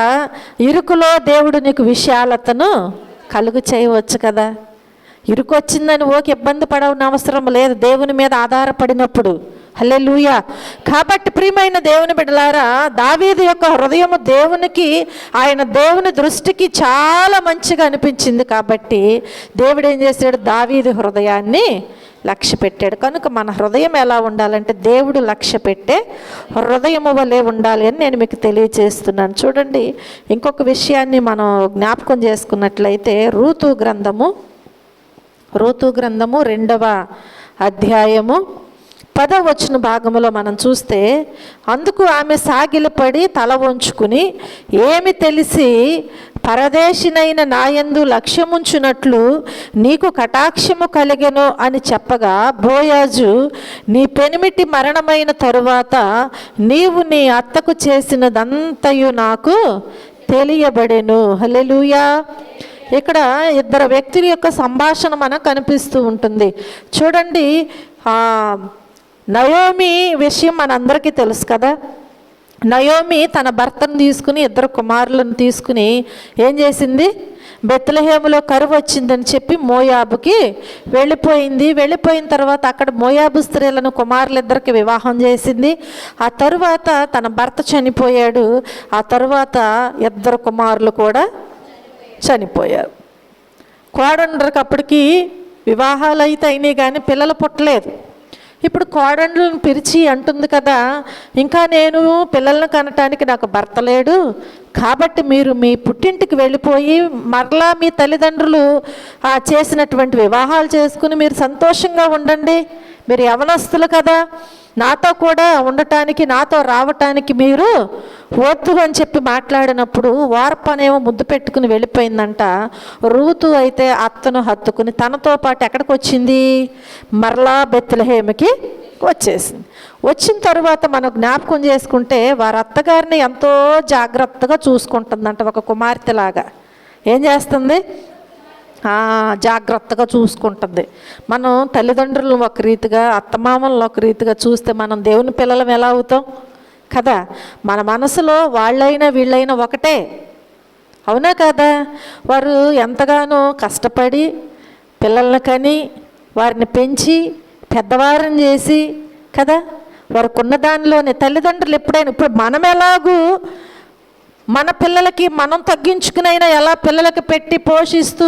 ఇరుకులో దేవుడు నీకు విశాలతను కలుగు చేయవచ్చు కదా. ఇరుకు వచ్చిందని ఇబ్బంది పడవని అవసరం లేదు దేవుని మీద ఆధారపడినప్పుడు. హల్లెలూయా. కాబట్టి ప్రియమైన దేవుని బిడ్డలారా, దావీదు యొక్క హృదయము దేవునికి, ఆయన దేవుని దృష్టికి చాలా మంచిగా అనిపించింది. కాబట్టి దేవుడు ఏం చేశాడు? దావీదు హృదయాన్ని లక్ష్య పెట్టాడు. కనుక మన హృదయం ఎలా ఉండాలంటే దేవుడు లక్ష్య పెట్టే హృదయము వలె ఉండాలి అని నేను మీకు తెలియజేస్తున్నాను. చూడండి, ఇంకొక విషయాన్ని మనం జ్ఞాపకం చేసుకున్నట్లయితే రూతు గ్రంథము 2వ అధ్యాయము 10వ వచన భాగములో మనం చూస్తే, అందుకు ఆమె సాగిలపడి తల వంచుకుని ఏమి తెలిసి పరదేశినైన నాయందు లక్ష్యముంచునట్లు నీకు కటాక్షము కలిగెను అని చెప్పగా, బోయాజు నీ పెనిమిటి మరణమైన తరువాత నీవు నీ అత్తకు చేసినదంతయు నాకు తెలియబడెను. హల్లెలూయా. ఇక్కడ ఇద్దరు వ్యక్తుల యొక్క సంభాషణ మనకు కనిపిస్తూ ఉంటుంది. చూడండి, నయోమి విషయం మనందరికీ తెలుసు కదా. నయోమి తన భర్తను తీసుకుని, 2 కుమారులను తీసుకుని ఏం చేసింది? బెత్లెహేములో కరువు వచ్చిందని చెప్పి మోయాబుకి వెళ్ళిపోయింది. వెళ్ళిపోయిన తర్వాత అక్కడ మోయాబు స్త్రీలను కుమారులిద్దరికి వివాహం చేసింది. ఆ తరువాత తన భర్త చనిపోయాడు. ఆ తరువాత 2 కుమారులు కూడా చనిపోయారు. కోడండ్రికి అప్పటికి వివాహాలు అయితే అయినాయి కానీ పిల్లలు పుట్టలేదు. ఇప్పుడు కోడండ్లను పిలిచి అంటుంది కదా, ఇంకా నేను పిల్లలను కనటానికి నాకు భర్త లేడు, కాబట్టి మీరు మీ పుట్టింటికి వెళ్ళిపోయి మరలా మీ తల్లిదండ్రులు చేసినటువంటి వివాహాలు చేసుకుని మీరు సంతోషంగా ఉండండి. మీరు యవనస్తులు కదా, నాతో కూడా ఉండటానికి, నాతో రావటానికి మీరు వద్దు అని చెప్పి మాట్లాడినప్పుడు వార్పనేమో ముద్దు పెట్టుకుని వెళ్ళిపోయిందంట. రూతు అయితే అత్తను హత్తుకుని తనతో పాటు ఎక్కడికి వచ్చింది? మరలా బెత్లెహేముకి వచ్చేసింది. వచ్చిన తర్వాత మనం జ్ఞాపకం చేసుకుంటే వారి అత్తగారిని ఎంతో జాగ్రత్తగా చూసుకుంటుందంట. ఒక కుమార్తెలాగా ఏం చేస్తుంది? జాగ్రత్తగా చూసుకుంటుంది. మనం తల్లిదండ్రులను ఒక రీతిగా, అత్తమామలను ఒక రీతిగా చూస్తే మనం దేవుని పిల్లలం ఎలా అవుతాం కదా. మన మనసులో వాళ్ళైనా వీళ్ళైనా ఒకటే, అవునా కదా. వారు ఎంతగానో కష్టపడి పిల్లల్ని కని వారిని పెంచి పెద్దవారిని చేసి కదా, వారికి ఉన్న దానిలోనే తల్లిదండ్రులు ఎప్పుడైనా, ఇప్పుడు మనం ఎలాగూ మన పిల్లలకి మనం తగ్గించుకునైనా ఎలా పిల్లలకి పెట్టి పోషిస్తూ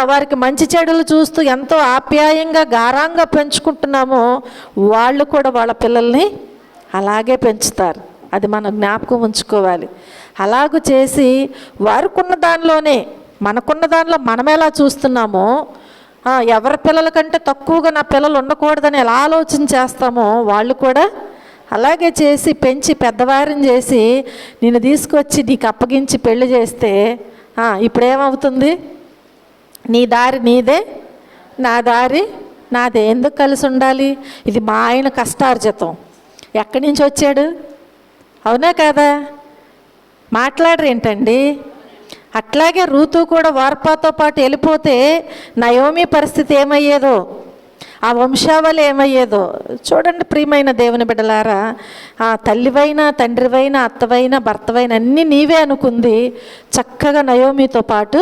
వారికి మంచి చెడులు చూస్తూ ఎంతో ఆప్యాయంగా గారంగా పెంచుకుంటున్నామో వాళ్ళు కూడా వాళ్ళ పిల్లల్ని అలాగే పెంచుతారు. అది మనం జ్ఞాపకం ఉంచుకోవాలి. అలాగూ చేసి వారికున్న దానిలోనే, మనకున్న దానిలో మనం ఎలా చూస్తున్నామో, ఎవరి పిల్లల కంటే తక్కువగా నా పిల్లలు ఉండకూడదని ఎలా ఆలోచన చేస్తామో వాళ్ళు కూడా అలాగే చేసి పెంచి పెద్దవారిని చేసి నిన్ను తీసుకొచ్చి నీకు అప్పగించి పెళ్లి చేస్తే ఇప్పుడేమవుతుంది? నీ దారి నీదే, నా దారి నాదే. ఎందుకు కలిసి ఉండాలి? ఇది మా ఆయన కష్టార్జితం. ఎక్కడి నుంచి వచ్చాడు? అవునా కదా? మాట్లాడరేంటండి? అట్లాగే రూతు కూడా వార్పాతో పాటు వెళ్ళిపోతే నయోమి పరిస్థితి ఏమయ్యేదో, ఆ వంశావళి ఏమయ్యేదో చూడండి. ప్రియమైన దేవుని బిడ్డలారా, తల్లివైనా తండ్రివైనా అత్తవైనా భర్తవైనా అన్నీ నీవే అనుకుంది. చక్కగా నయోమితో పాటు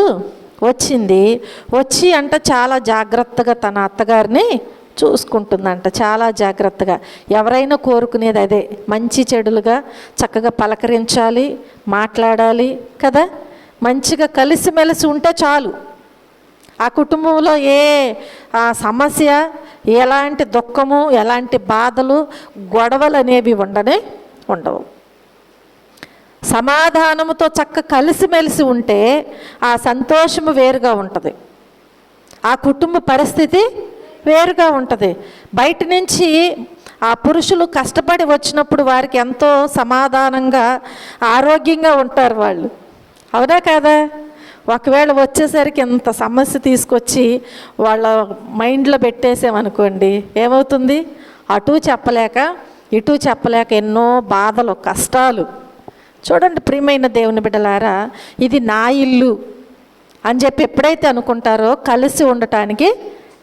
వచ్చింది. వచ్చి అంట చాలా జాగ్రత్తగా తన అత్తగారిని చూసుకుంటుందంట, చాలా జాగ్రత్తగా. ఎవరైనా కోరుకునేది అదే, మంచి చెడులుగా చక్కగా పలకరించాలి, మాట్లాడాలి కదా. మంచిగా కలిసిమెలిసి ఉంటే చాలు. ఆ కుటుంబంలో ఏ సమస్య, ఎలాంటి దుఃఖము, ఎలాంటి బాధలు, గొడవలు అనేవి ఉండవు. సమాధానముతో కలిసిమెలిసి ఉంటే ఆ సంతోషము వేరుగా ఉంటుంది, ఆ కుటుంబ పరిస్థితి వేరుగా ఉంటుంది. బయట నుంచి ఆ పురుషులు కష్టపడి వచ్చినప్పుడు వారికి ఎంతో సమాధానంగా ఆరోగ్యంగా ఉంటారు వాళ్ళు, అవునా కాదా? ఒకవేళ వచ్చేసరికి ఎంత సమస్య తీసుకొచ్చి వాళ్ళ మైండ్లో పెట్టేసామనుకోండి, ఏమవుతుంది? అటు చెప్పలేక ఇటు చెప్పలేక ఎన్నో బాధలు, కష్టాలు. చూడండి ప్రియమైన దేవుని బిడ్డలారా, ఇది నా ఇల్లు అని చెప్పి ఎప్పుడైతే అనుకుంటారో కలిసి ఉండటానికి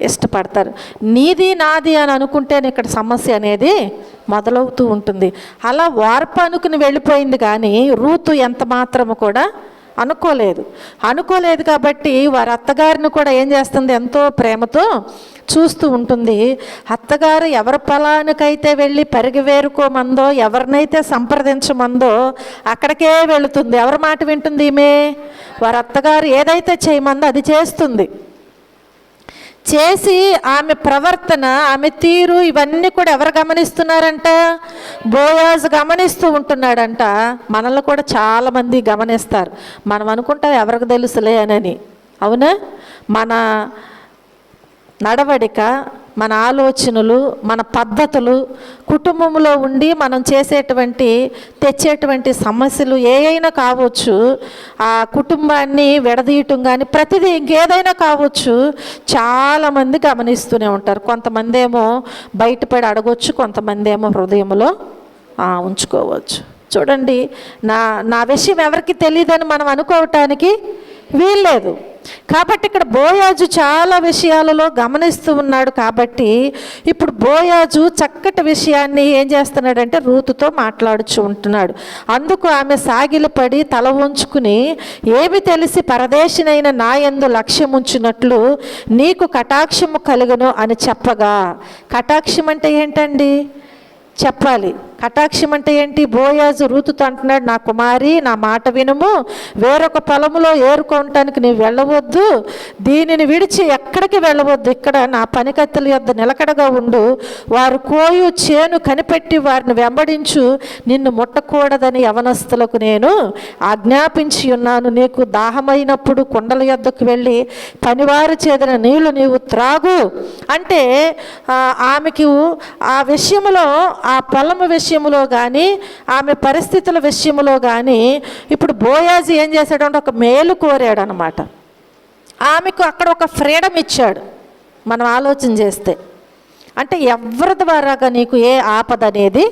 ఇష్టపడతారు. నీది నాది అని అనుకుంటేనే ఇక్కడ సమస్య అనేది మొదలవుతూ ఉంటుంది. అలా వార్పు అనుకుని వెళ్ళిపోయింది, కానీ రూతు ఎంత మాత్రము కూడా అనుకోలేదు కాబట్టి వారి అత్తగారిని కూడా ఏం చేస్తుంది? ఎంతో ప్రేమతో చూస్తూ ఉంటుంది. అత్తగారు ఎవరి పొలానికైతే వెళ్ళి పరిగి వేరుకోమందో, ఎవరినైతే సంప్రదించమందో అక్కడికే వెళుతుంది. ఎవరి మాట వింటుంది ఈమె? వారి అత్తగారు ఏదైతే చేయమందో అది చేస్తుంది. చేసి ఆమె ప్రవర్తన, ఆమె తీరు ఇవన్నీ కూడా ఎవరు గమనిస్తున్నారంట? బోయాజు గమనిస్తూ ఉంటున్నాడంట. మనల్ని కూడా చాలామంది గమనిస్తారు. మనం అనుకుంటాం ఎవరికి తెలుసులే అని, అవునా? మన నడవడిక, మన ఆలోచనలు, మన పద్ధతులు, కుటుంబంలో ఉండి మనం తెచ్చేటువంటి సమస్యలు ఏవైనా కావచ్చు, ఆ కుటుంబాన్ని విడదీయటం కానీ ప్రతిదీ ఇంకేదైనా కావచ్చు, చాలామంది గమనిస్తూనే ఉంటారు. కొంతమంది ఏమో బయటపడి అడగొచ్చు, కొంతమంది ఏమో హృదయంలో ఉంచుకోవచ్చు. చూడండి, నా విషయం ఎవరికి తెలియదని మనం అనుకోవటానికి వీల్లేదు. కాబట్టి ఇక్కడ బోయాజు చాలా విషయాలలో గమనిస్తూ ఉన్నాడు. కాబట్టి ఇప్పుడు బోయాజు చక్కటి విషయాన్ని ఏం చేస్తున్నాడంటే రూతుతో మాట్లాడుచూ ఉంటున్నాడు. అందుకు ఆమె సాగిలపడి తల వంచుకుని, ఏమి తెలిసి పరదేశినైన నా యందు లక్ష్యముంచినట్లు నీకు కటాక్షము కలుగును అని చెప్పగా. కటాక్షం అంటే ఏంటండి? చెప్పాలి. కటాక్షం అంటే ఏంటి? బోయాజు రూతుతో అంటున్నాడు, నా కుమారి నా మాట వినుము, వేరొక పొలములో ఏరుకోవటానికి నీవు వెళ్ళవద్దు, దీనిని విడిచి ఎక్కడికి వెళ్ళవద్దు, ఇక్కడ నా పనికత్తెల యొద్ద నిలకడగా ఉండు, వారు కోయు చేను కనిపెట్టి వారిని వెంబడించు, నిన్ను ముట్టకూడదని యవనస్తులకు నేను ఆజ్ఞాపించి ఉన్నాను. నీకు దాహమైనప్పుడు కొండల యొద్దకు వెళ్ళి పనివారు చేదిన నీళ్లు నీవు త్రాగు అంటే ఆమెకు ఆ విషయంలో, ఆ పొలము విషయంలో కానీ ఆమె పరిస్థితుల విషయంలో కానీ ఇప్పుడు బోయాజు ఏం చేశాడంటే ఒక మేలు కోరాడు అనమాట. ఆమెకు అక్కడ ఒక ఫ్రీడమ్ ఇచ్చాడు. మనం ఆలోచన చేస్తే అంటే ఎవరి ద్వారాగా నీకు ఏ ఆపద అనేది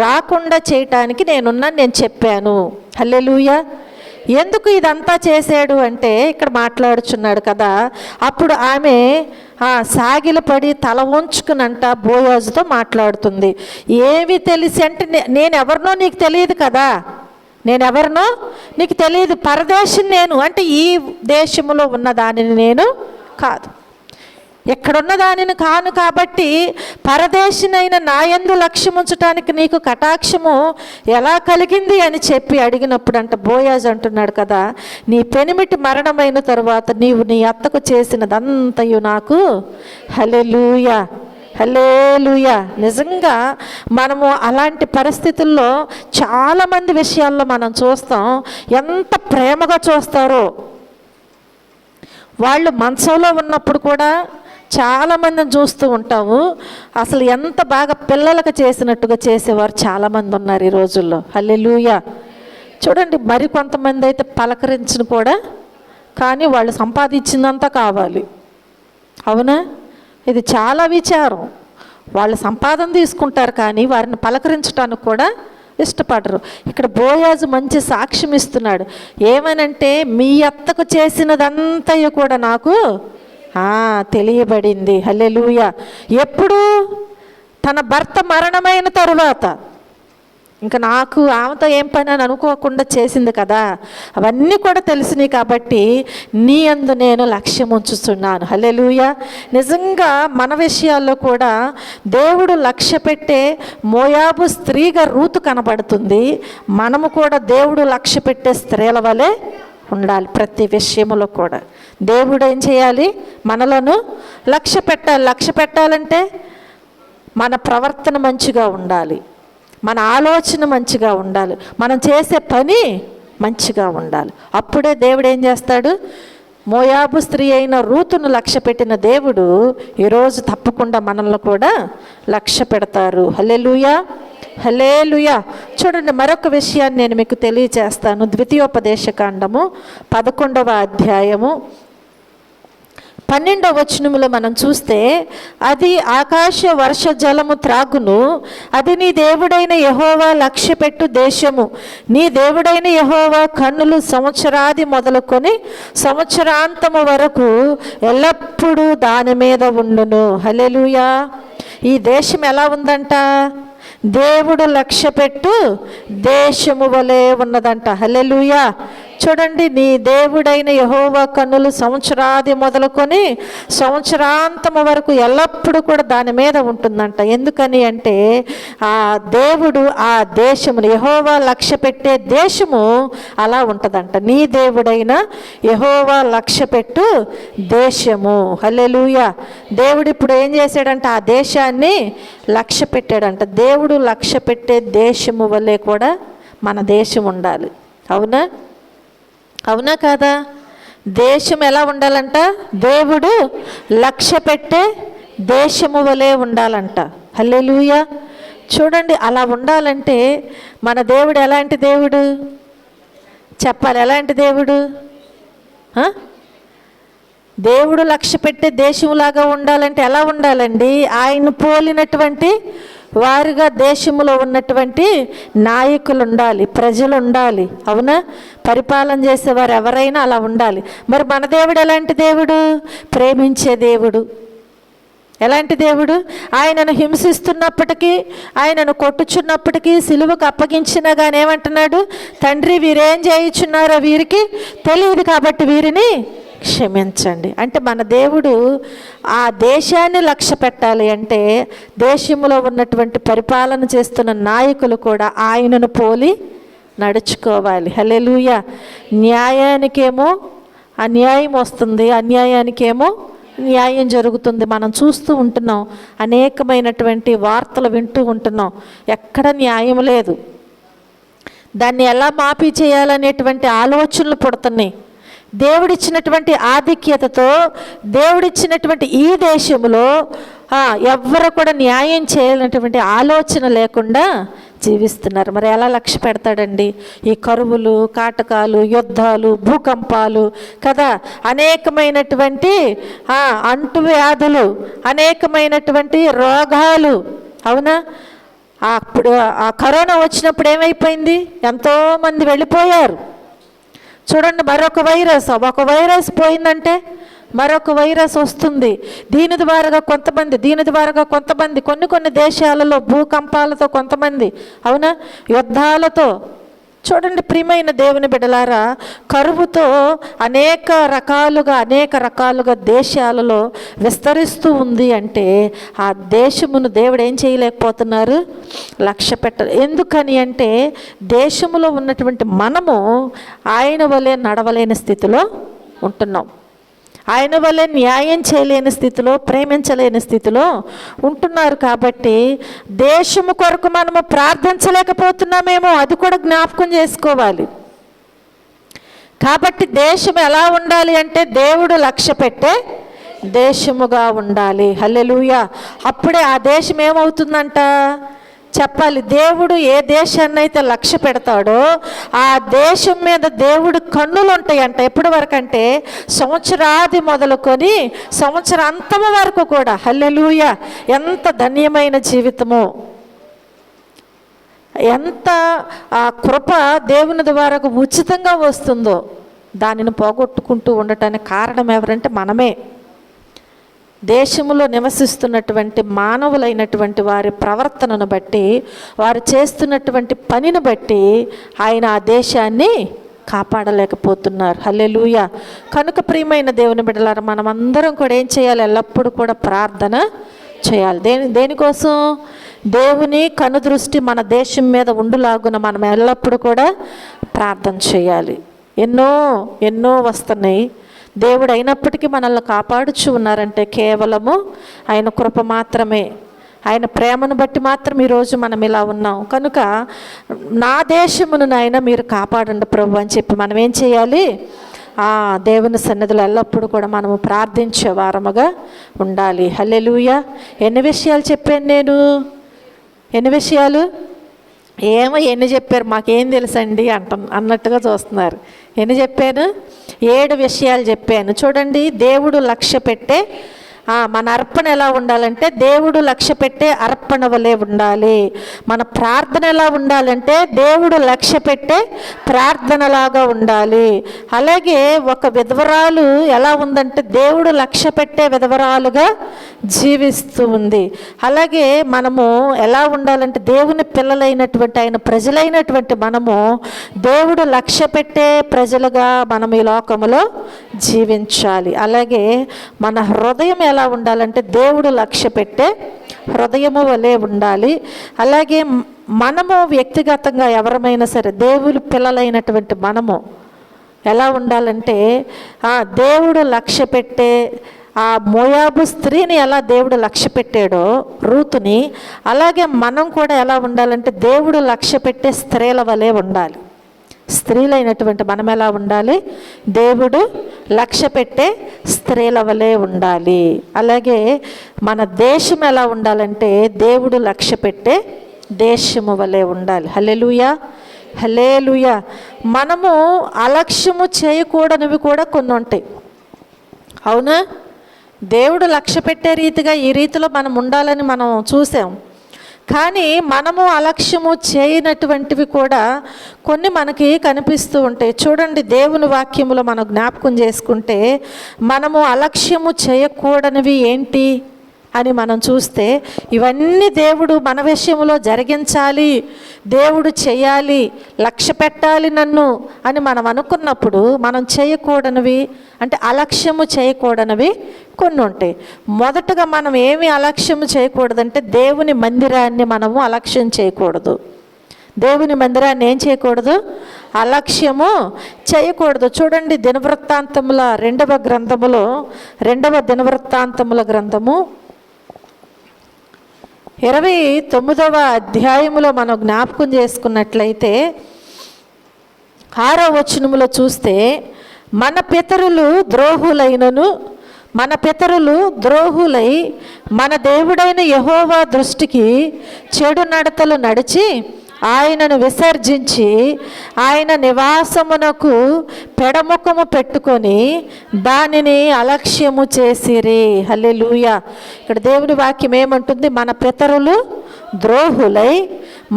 రాకుండా చేయటానికి నేను చెప్పాను. హల్లెలూయా. ఎందుకు ఇదంతా చేశాడు అంటే ఇక్కడ మాట్లాడుచున్నాడు కదా. అప్పుడు ఆమె సాగిలపడి తల వంచుకునంట బోయాజుతో మాట్లాడుతుంది. ఏమి తెలిసి అంటే నేనెవరినో నీకు తెలియదు కదా, నేనెవరినో నీకు తెలియదు, పరదేశం నేను, అంటే ఈ దేశంలో ఉన్న దానిని నేను కాదు, ఎక్కడున్న దానిని కాను. కాబట్టి పరదేశినైన నా యందు లక్ష్యముంచటానికి నీకు కటాక్షము ఎలా కలిగింది అని చెప్పి అడిగినప్పుడు అంట బోయాజు అంటున్నాడు కదా, నీ పెనిమిటి మరణమైన తరువాత నీవు నీ అత్తకు చేసినదంతయు నాకు హల్లెలూయా హల్లెలూయా. నిజంగా మనము అలాంటి పరిస్థితుల్లో చాలామంది విషయాల్లో మనం చూస్తాం, ఎంత ప్రేమగా చూస్తారో. వాళ్ళు మంచంలో ఉన్నప్పుడు కూడా చాలామందిని చూస్తూ ఉంటాము, అసలు ఎంత బాగా పిల్లలకు చేసినట్టుగా చేసేవారు చాలామంది ఉన్నారు ఈ రోజుల్లో. హల్లెలూయా. చూడండి, మరి కొంతమంది అయితే పలకరించిన కూడా, కానీ వాళ్ళు సంపాదించిందంతా కావాలి, అవునా? ఇది చాలా విచారం. వాళ్ళు సంపాదన తీసుకుంటారు కానీ వారిని పలకరించడానికి కూడా ఇష్టపడరు. ఇక్కడ బోయాజు మంచి సాక్ష్యం ఇస్తున్నాడు. ఏమనంటే మీ అత్తకు చేసినదంతయు కూడా నాకు తెలియబడింది. హల్లెలూయా. ఎప్పుడు? తన భర్త మరణమైన తరువాత. ఇంకా నాకు ఆమెతో ఏం పని అని అనుకోకుండా చేసింది కదా, అవన్నీ కూడా తెలిసినాయి. కాబట్టి నీ యందు నేను లక్ష్యం ఉంచుతున్నాను. హల్లెలూయా. నిజంగా మన విషయాల్లో కూడా దేవుడు లక్ష్య పెట్టే మోయాబు స్త్రీగా రూతు కనబడుతుంది. మనము కూడా దేవుడు లక్ష్య పెట్టే స్త్రీల వలె ఉండాలి. ప్రతి విషయంలో కూడా దేవుడు ఏం చేయాలి? మనలను లక్ష్య పెట్టాలి. లక్ష్య పెట్టాలంటే మన ప్రవర్తన మంచిగా ఉండాలి, మన ఆలోచన మంచిగా ఉండాలి, మనం చేసే పని మంచిగా ఉండాలి. అప్పుడే దేవుడు ఏం చేస్తాడు? మోయాబు స్త్రీ అయిన రూతును లక్ష్య పెట్టిన దేవుడు ఈరోజు తప్పకుండా మనల్ని కూడా లక్ష్య పెడతారు. హల్లెలూయా, హల్లెలూయా. చూడండి, మరొక విషయాన్ని నేను మీకు తెలియజేస్తాను. ద్వితీయోపదేశకాండము 11వ అధ్యాయము 12వ వచనములో మనం చూస్తే, అది ఆకాశ వర్ష జలము త్రాగును, అది నీ దేవుడైన యెహోవా లక్ష్యపెట్టు దేశము. నీ దేవుడైన యెహోవా కన్నులు సంవత్సరాది మొదలుకొని సంవత్సరాంతము వరకు ఎల్లప్పుడూ దాని మీద ఉండును. హల్లెలూయా. ఈ దేశం ఎలా ఉందంట? దేవుడు లక్ష్యపెట్టు దేశము వలె ఉన్నదంట. హల్లెలూయా. చూడండి, నీ దేవుడైన యెహోవా కన్నులు సంవత్సరాది మొదలుకొని సంవత్సరాంతము వరకు ఎల్లప్పుడూ కూడా దాని మీద ఉంటుందంట. ఎందుకని అంటే ఆ దేవుడు ఆ దేశమును, యెహోవా లక్ష్య పెట్టే దేశము అలా ఉంటుందంట. నీ దేవుడైన యెహోవా లక్ష్యపెట్టు దేశము. హల్లెలూయా. దేవుడు ఇప్పుడు ఏం చేశాడంట? ఆ దేశాన్ని లక్ష్య పెట్టాడంట. దేవుడు లక్ష్య పెట్టే దేశము వల్లే కూడా మన దేశం ఉండాలి. అవునా? అవునా కాదా? దేశం ఎలా ఉండాలంట? దేవుడు లక్ష్య పెట్టే దేశము వలె ఉండాలంట. హల్లెలూయా. చూడండి, అలా ఉండాలంటే మన దేవుడు ఎలాంటి దేవుడు చెప్పాలి? ఎలాంటి దేవుడు? దేవుడు లక్ష్య పెట్టే దేశంలాగా ఉండాలంటే ఎలా ఉండాలండి? ఆయన పోలినటువంటి వారుగా దేశంలో ఉన్నటువంటి నాయకులు ఉండాలి, ప్రజలు ఉండాలి. అవునా? పరిపాలన చేసేవారు ఎవరైనా అలా ఉండాలి. మరి మన దేవుడు ఎలాంటి దేవుడు? ప్రేమించే దేవుడు. ఎలాంటి దేవుడు? ఆయనను హింసిస్తున్నప్పటికీ, ఆయనను కొట్టుచున్నప్పటికీ, సిలువకు అప్పగించినా కానీ ఏమంటున్నాడు? తండ్రి, వీరేం చేయుచున్నారో వీరికి తెలియదు కాబట్టి వీరిని క్షమించండి. అంటే మన దేవుడు ఆ దేశాన్ని లక్ష్య పెట్టాలి అంటే దేశంలో ఉన్నటువంటి పరిపాలన చేస్తున్న నాయకులు కూడా ఆయనను పోలి నడుచుకోవాలి. హల్లెలూయా. న్యాయానికేమో అన్యాయం వస్తుంది, అన్యాయానికేమో న్యాయం జరుగుతుంది. మనం చూస్తూ ఉంటున్నాం, అనేకమైనటువంటి వార్తలు వింటూ ఉంటున్నాం. ఎక్కడ న్యాయం లేదు. దాన్ని ఎలా మాఫీ చేయాలనేటువంటి ఆలోచనలు పుడుతున్నాయి. దేవుడిచ్చినటువంటి ఆధిక్యతతో, దేవుడిచ్చినటువంటి ఈ దేశంలో ఎవ్వరు కూడా న్యాయం చేయాలనేటువంటి ఆలోచన లేకుండా జీవిస్తున్నారు. మరి ఎలా లక్ష్య పెడతాడండి? ఈ కరువులు, కాటకాలు, యుద్ధాలు, భూకంపాలు కదా, అనేకమైనటువంటి అంటువ్యాధులు, అనేకమైనటువంటి రోగాలు. అవునా? అప్పుడు ఆ కరోనా వచ్చినప్పుడు ఏమైపోయింది? ఎంతోమంది వెళ్ళిపోయారు. చూడండి, మరొక వైరస్, ఒక వైరస్ పోయిందంటే మరొక వైరస్ వస్తుంది. దీని ద్వారాగా కొంతమంది కొన్ని దేశాలలో భూకంపాలతో కొంతమంది, అవునా, యుద్ధాలతో. చూడండి ప్రియమైన దేవుని బిడ్డలారా, కరువుతో అనేక రకాలుగా దేశాలలో విస్తరిస్తూ ఉంది అంటే ఆ దేశమును దేవుడు ఏం చేయలేకపోతున్నారు? లక్ష్య పెట్ట. ఎందుకని అంటే దేశంలో ఉన్నటువంటి మనము ఆయన వలె నడవలేని స్థితిలో ఉంటున్నాం. ఆయన వల్లే న్యాయం చేయలేని స్థితిలో, ప్రేమించలేని స్థితిలో ఉంటున్నారు. కాబట్టి దేశము కొరకు మనము ప్రార్థించలేకపోతున్నామేమో, అది కూడా జ్ఞాపకం చేసుకోవాలి. కాబట్టి దేశం ఎలా ఉండాలి అంటే దేవుడు లక్ష్య పెట్టే దేశముగా ఉండాలి. హల్లెలూయా. అప్పుడే ఆ దేశం ఏమవుతుందంట చెప్పాలి. దేవుడు ఏ దేశాన్ని అయితే లక్ష్య పెడతాడో ఆ దేశం మీద దేవుడు కన్నులు ఉంటాయంట. ఎప్పటి వరకు అంటే సంవత్సరాది మొదలుకొని సంవత్సరాంతము వరకు కూడా. హల్లెలూయా. ఎంత ధన్యమైన జీవితమో, ఎంత ఆ కృప దేవుని ద్వారా ఉచితంగా వస్తుందో దానిని పోగొట్టుకుంటూ ఉండటానికి కారణం ఎవరంటే మనమే. దేశంలో నివసిస్తున్నటువంటి మానవులైనటువంటి వారి ప్రవర్తనను బట్టి, వారు చేస్తున్నటువంటి పనిని బట్టి ఆయన ఆ దేశాన్ని కాపాడలేకపోతున్నారు. హల్లెలూయా. కనుక ప్రియమైన దేవుని బిడ్డలారా, మనమందరం కూడా ఏం చేయాలి? ఎల్లప్పుడూ కూడా ప్రార్థన చేయాలి. దేనికోసం? దేవుని కనుదృష్టి మన దేశం మీద ఉండులాగున మనం ఎల్లప్పుడూ కూడా ప్రార్థన చేయాలి. ఎన్నో వస్తున్నాయి. దేవుడు అయినప్పటికీ మనల్ని కాపాడుచు ఉన్నారంటే కేవలము ఆయన కృప మాత్రమే. ఆయన ప్రేమను బట్టి మాత్రం ఈరోజు మనం ఇలా ఉన్నాం. కనుక నా దేశమును నాయన మీరు కాపాడండి ప్రభు అని చెప్పి మనం ఏం చేయాలి? దేవుని సన్నిధిలో ఎల్లప్పుడూ కూడా మనము ప్రార్థించే వారముగా ఉండాలి. హల్లెలూయా. ఎన్ని విషయాలు చెప్పాను నేను? ఎన్ని విషయాలు? ఏమో ఎన్ని చెప్పారు, మాకేం తెలుసండి అన్నట్టుగా చూస్తున్నారు. ఎన్ని చెప్పాను? 7 విషయాలు చెప్పాను. చూడండి, దేవుడు లక్ష్య పెట్టే మన అర్పణ ఎలా ఉండాలంటే దేవుడు లక్ష్య పెట్టే అర్పణ వలె ఉండాలి. మన ప్రార్థన ఎలా ఉండాలంటే దేవుడు లక్ష్య పెట్టే ప్రార్థనలాగా ఉండాలి. అలాగే ఒక విధవరాలు ఎలా ఉందంటే దేవుడు లక్ష్య పెట్టే విధవరాలుగా జీవిస్తూ ఉంది. అలాగే మనము ఎలా ఉండాలంటే దేవుని పిల్లలైనటువంటి ఆయన ప్రజలైనటువంటి మనము దేవుడు లక్ష్య పెట్టే ప్రజలుగా మనం ఈ లోకములో జీవించాలి. అలాగే మన హృదయం ఎలా ఉండాలంటే దేవుడు లక్ష్య పెట్టే హృదయము వలె ఉండాలి. అలాగే మనము వ్యక్తిగతంగా ఎవరమైనా సరే దేవుని పిల్లలైనటువంటి మనము ఎలా ఉండాలంటే దేవుడు లక్ష్య పెట్టే మోయాబు స్త్రీని ఎలా దేవుడు లక్ష్య పెట్టాడో రూతుని, అలాగే మనం కూడా ఎలా ఉండాలంటే దేవుడు లక్ష్య పెట్టే స్త్రీల వలె ఉండాలి. స్త్రీలైనటువంటి మనం ఎలా ఉండాలి? దేవుడు లక్ష్య పెట్టే స్త్రీల వలె ఉండాలి. అలాగే మన దేశం ఎలా ఉండాలంటే దేవుడు లక్ష్య పెట్టే దేశము వలె ఉండాలి. హల్లెలూయా, హల్లెలూయా. మనము అలక్ష్యము చేయకూడనివి కూడా కొన్ని ఉంటాయి, అవునా? దేవుడు లక్ష్య పెట్టే రీతిగా ఈ రీతిలో మనం ఉండాలని మనం చూసాం. కానీ మనము అలక్ష్యము చేయనటువంటివి కూడా కొన్ని మనకి కనిపిస్తూ ఉంటాయి. చూడండి, దేవుని వాక్యములో మనం జ్ఞాపకం చేసుకుంటే మనము అలక్ష్యము చేయకూడనివి ఏంటి అని మనం చూస్తే, ఇవన్నీ దేవుడు మన విషయంలో జరిగించాలి, దేవుడు చేయాలి, లక్ష్య పెట్టాలి నన్ను అని మనం అనుకున్నప్పుడు మనం చేయకూడనివి అంటే అలక్ష్యము చేయకూడనివి కొన్ని ఉంటాయి. మొదటగా మనం ఏమి అలక్ష్యము చేయకూడదంటే దేవుని మందిరాన్ని మనము అలక్ష్యం చేయకూడదు. దేవుని మందిరాన్ని ఏం చేయకూడదు? అలక్ష్యము చేయకూడదు. చూడండి, దినవృత్తాంతముల 2వ గ్రంథములో 2వ దినవృత్తాంతముల గ్రంథము 29వ అధ్యాయములో మనం జ్ఞాపకం చేసుకున్నట్లయితే 6వ వచనములో చూస్తే, మన పితరులు ద్రోహులై మన దేవుడైన యెహోవా దృష్టికి చెడు నడతలు నడిచి ఆయనను విసర్జించి ఆయన నివాసమునకు పెడముఖము పెట్టుకొని దానిని అలక్ష్యము చేసిరి. హల్లెలూయా. ఇక్కడ దేవుని వాక్యం ఏమంటుంది? మన పితరులు ద్రోహులై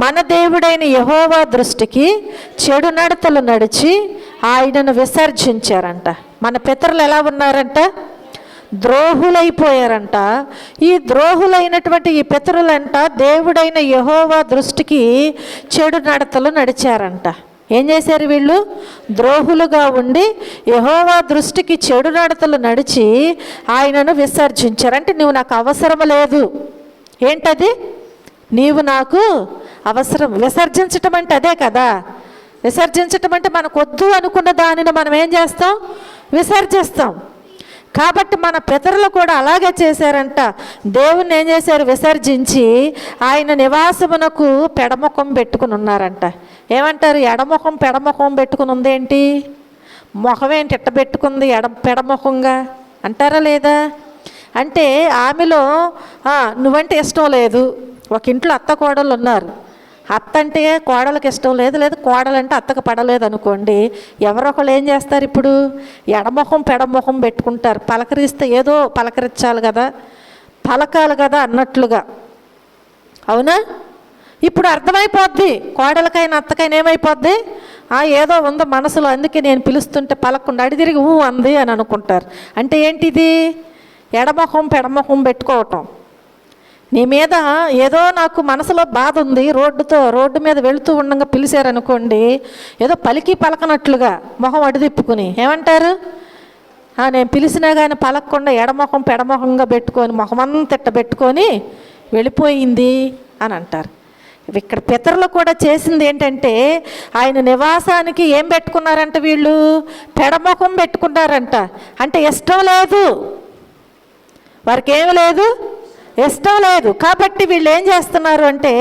మన దేవుడైన యెహోవా దృష్టికి చెడు నడతలు నడిచి ఆయనను విసర్జించారంట. మన పితరులు ఎలా ఉన్నారంట? ద్రోహులైపోయారంట. ఈ ద్రోహులైనటువంటి ఈ పితరులంట దేవుడైన యెహోవా దృష్టికి చెడు నడతలు నడిచారంట. ఏం చేశారు వీళ్ళు? ద్రోహులుగా ఉండి యెహోవా దృష్టికి చెడు నడతలు నడిచి ఆయనను విసర్జించారు. అంటే నువ్వు నాకు అవసరం లేదు. ఏంటది? నీవు నాకు అవసరం. విసర్జించటం అంటే అదే కదా. విసర్జించటం అంటే మనకు వద్దు అనుకున్న దానిని మనం ఏం చేస్తాం? విసర్జిస్తాం. కాబట్టి మన పితరులు కూడా అలాగే చేశారంట. దేవుణ్ణి ఏం చేశారు? విసర్జించి ఆయన నివాసమునకు పెడముఖం పెట్టుకుని ఉన్నారంట. ఏమంటారు? ఎడముఖం పెడముఖం పెట్టుకుని ఉందేంటి? ముఖం ఏంటి ఎట్ట పెట్టుకుంది పెడముఖంగా అంటారా లేదా? అంటే ఆమెలో నువ్వంటే ఇష్టం లేదు. ఒక ఇంట్లో అత్త కోడలు ఉన్నారు. అత్త అంటే కోడలకు ఇష్టం లేదు, లేదు కోడలంటే అత్తకు పడలేదు అనుకోండి, ఎవరొకళ్ళు ఏం చేస్తారు? ఇప్పుడు ఎడముఖం పెడముఖం పెట్టుకుంటారు. పలకరిస్తే ఏదో పలకరించాలి కదా, పలకాలి కదా అన్నట్లుగా, అవునా? ఇప్పుడు అర్థమైపోద్ది కోడలకైనా అత్తకైనా ఏమైపోద్ది? ఏదో ఉందో మనసులో, అందుకే నేను పిలుస్తుంటే పలకుండా అడిదిరిగి అంది అని అనుకుంటారు. అంటే ఏంటిది? ఎడముఖం పెడముఖం పెట్టుకోవటం. నీ మీద ఏదో నాకు మనసులో బాధ ఉంది, రోడ్డు మీద వెళుతూ ఉండగా పిలిచారనుకోండి, ఏదో పలికి పలకనట్లుగా మొహం అడిదిప్పుకుని ఏమంటారు? నేను పిలిచినా కానీ పలకకుండా ఎడముఖం పెడముఖంగా పెట్టుకొని మొహమంతెట్ట పెట్టుకొని వెళ్ళిపోయింది అని అంటారు. ఇక్కడ పితరులు కూడా చేసింది ఏంటంటే ఆయన నివాసానికి ఏం పెట్టుకున్నారంట? వీళ్ళు పెడముఖం పెట్టుకున్నారంట. అంటే ఇష్టం లేదు, వారికి ఏమి లేదు, ఇష్టం లేదు. కాబట్టి వీళ్ళు ఏం చేస్తున్నారు అంటే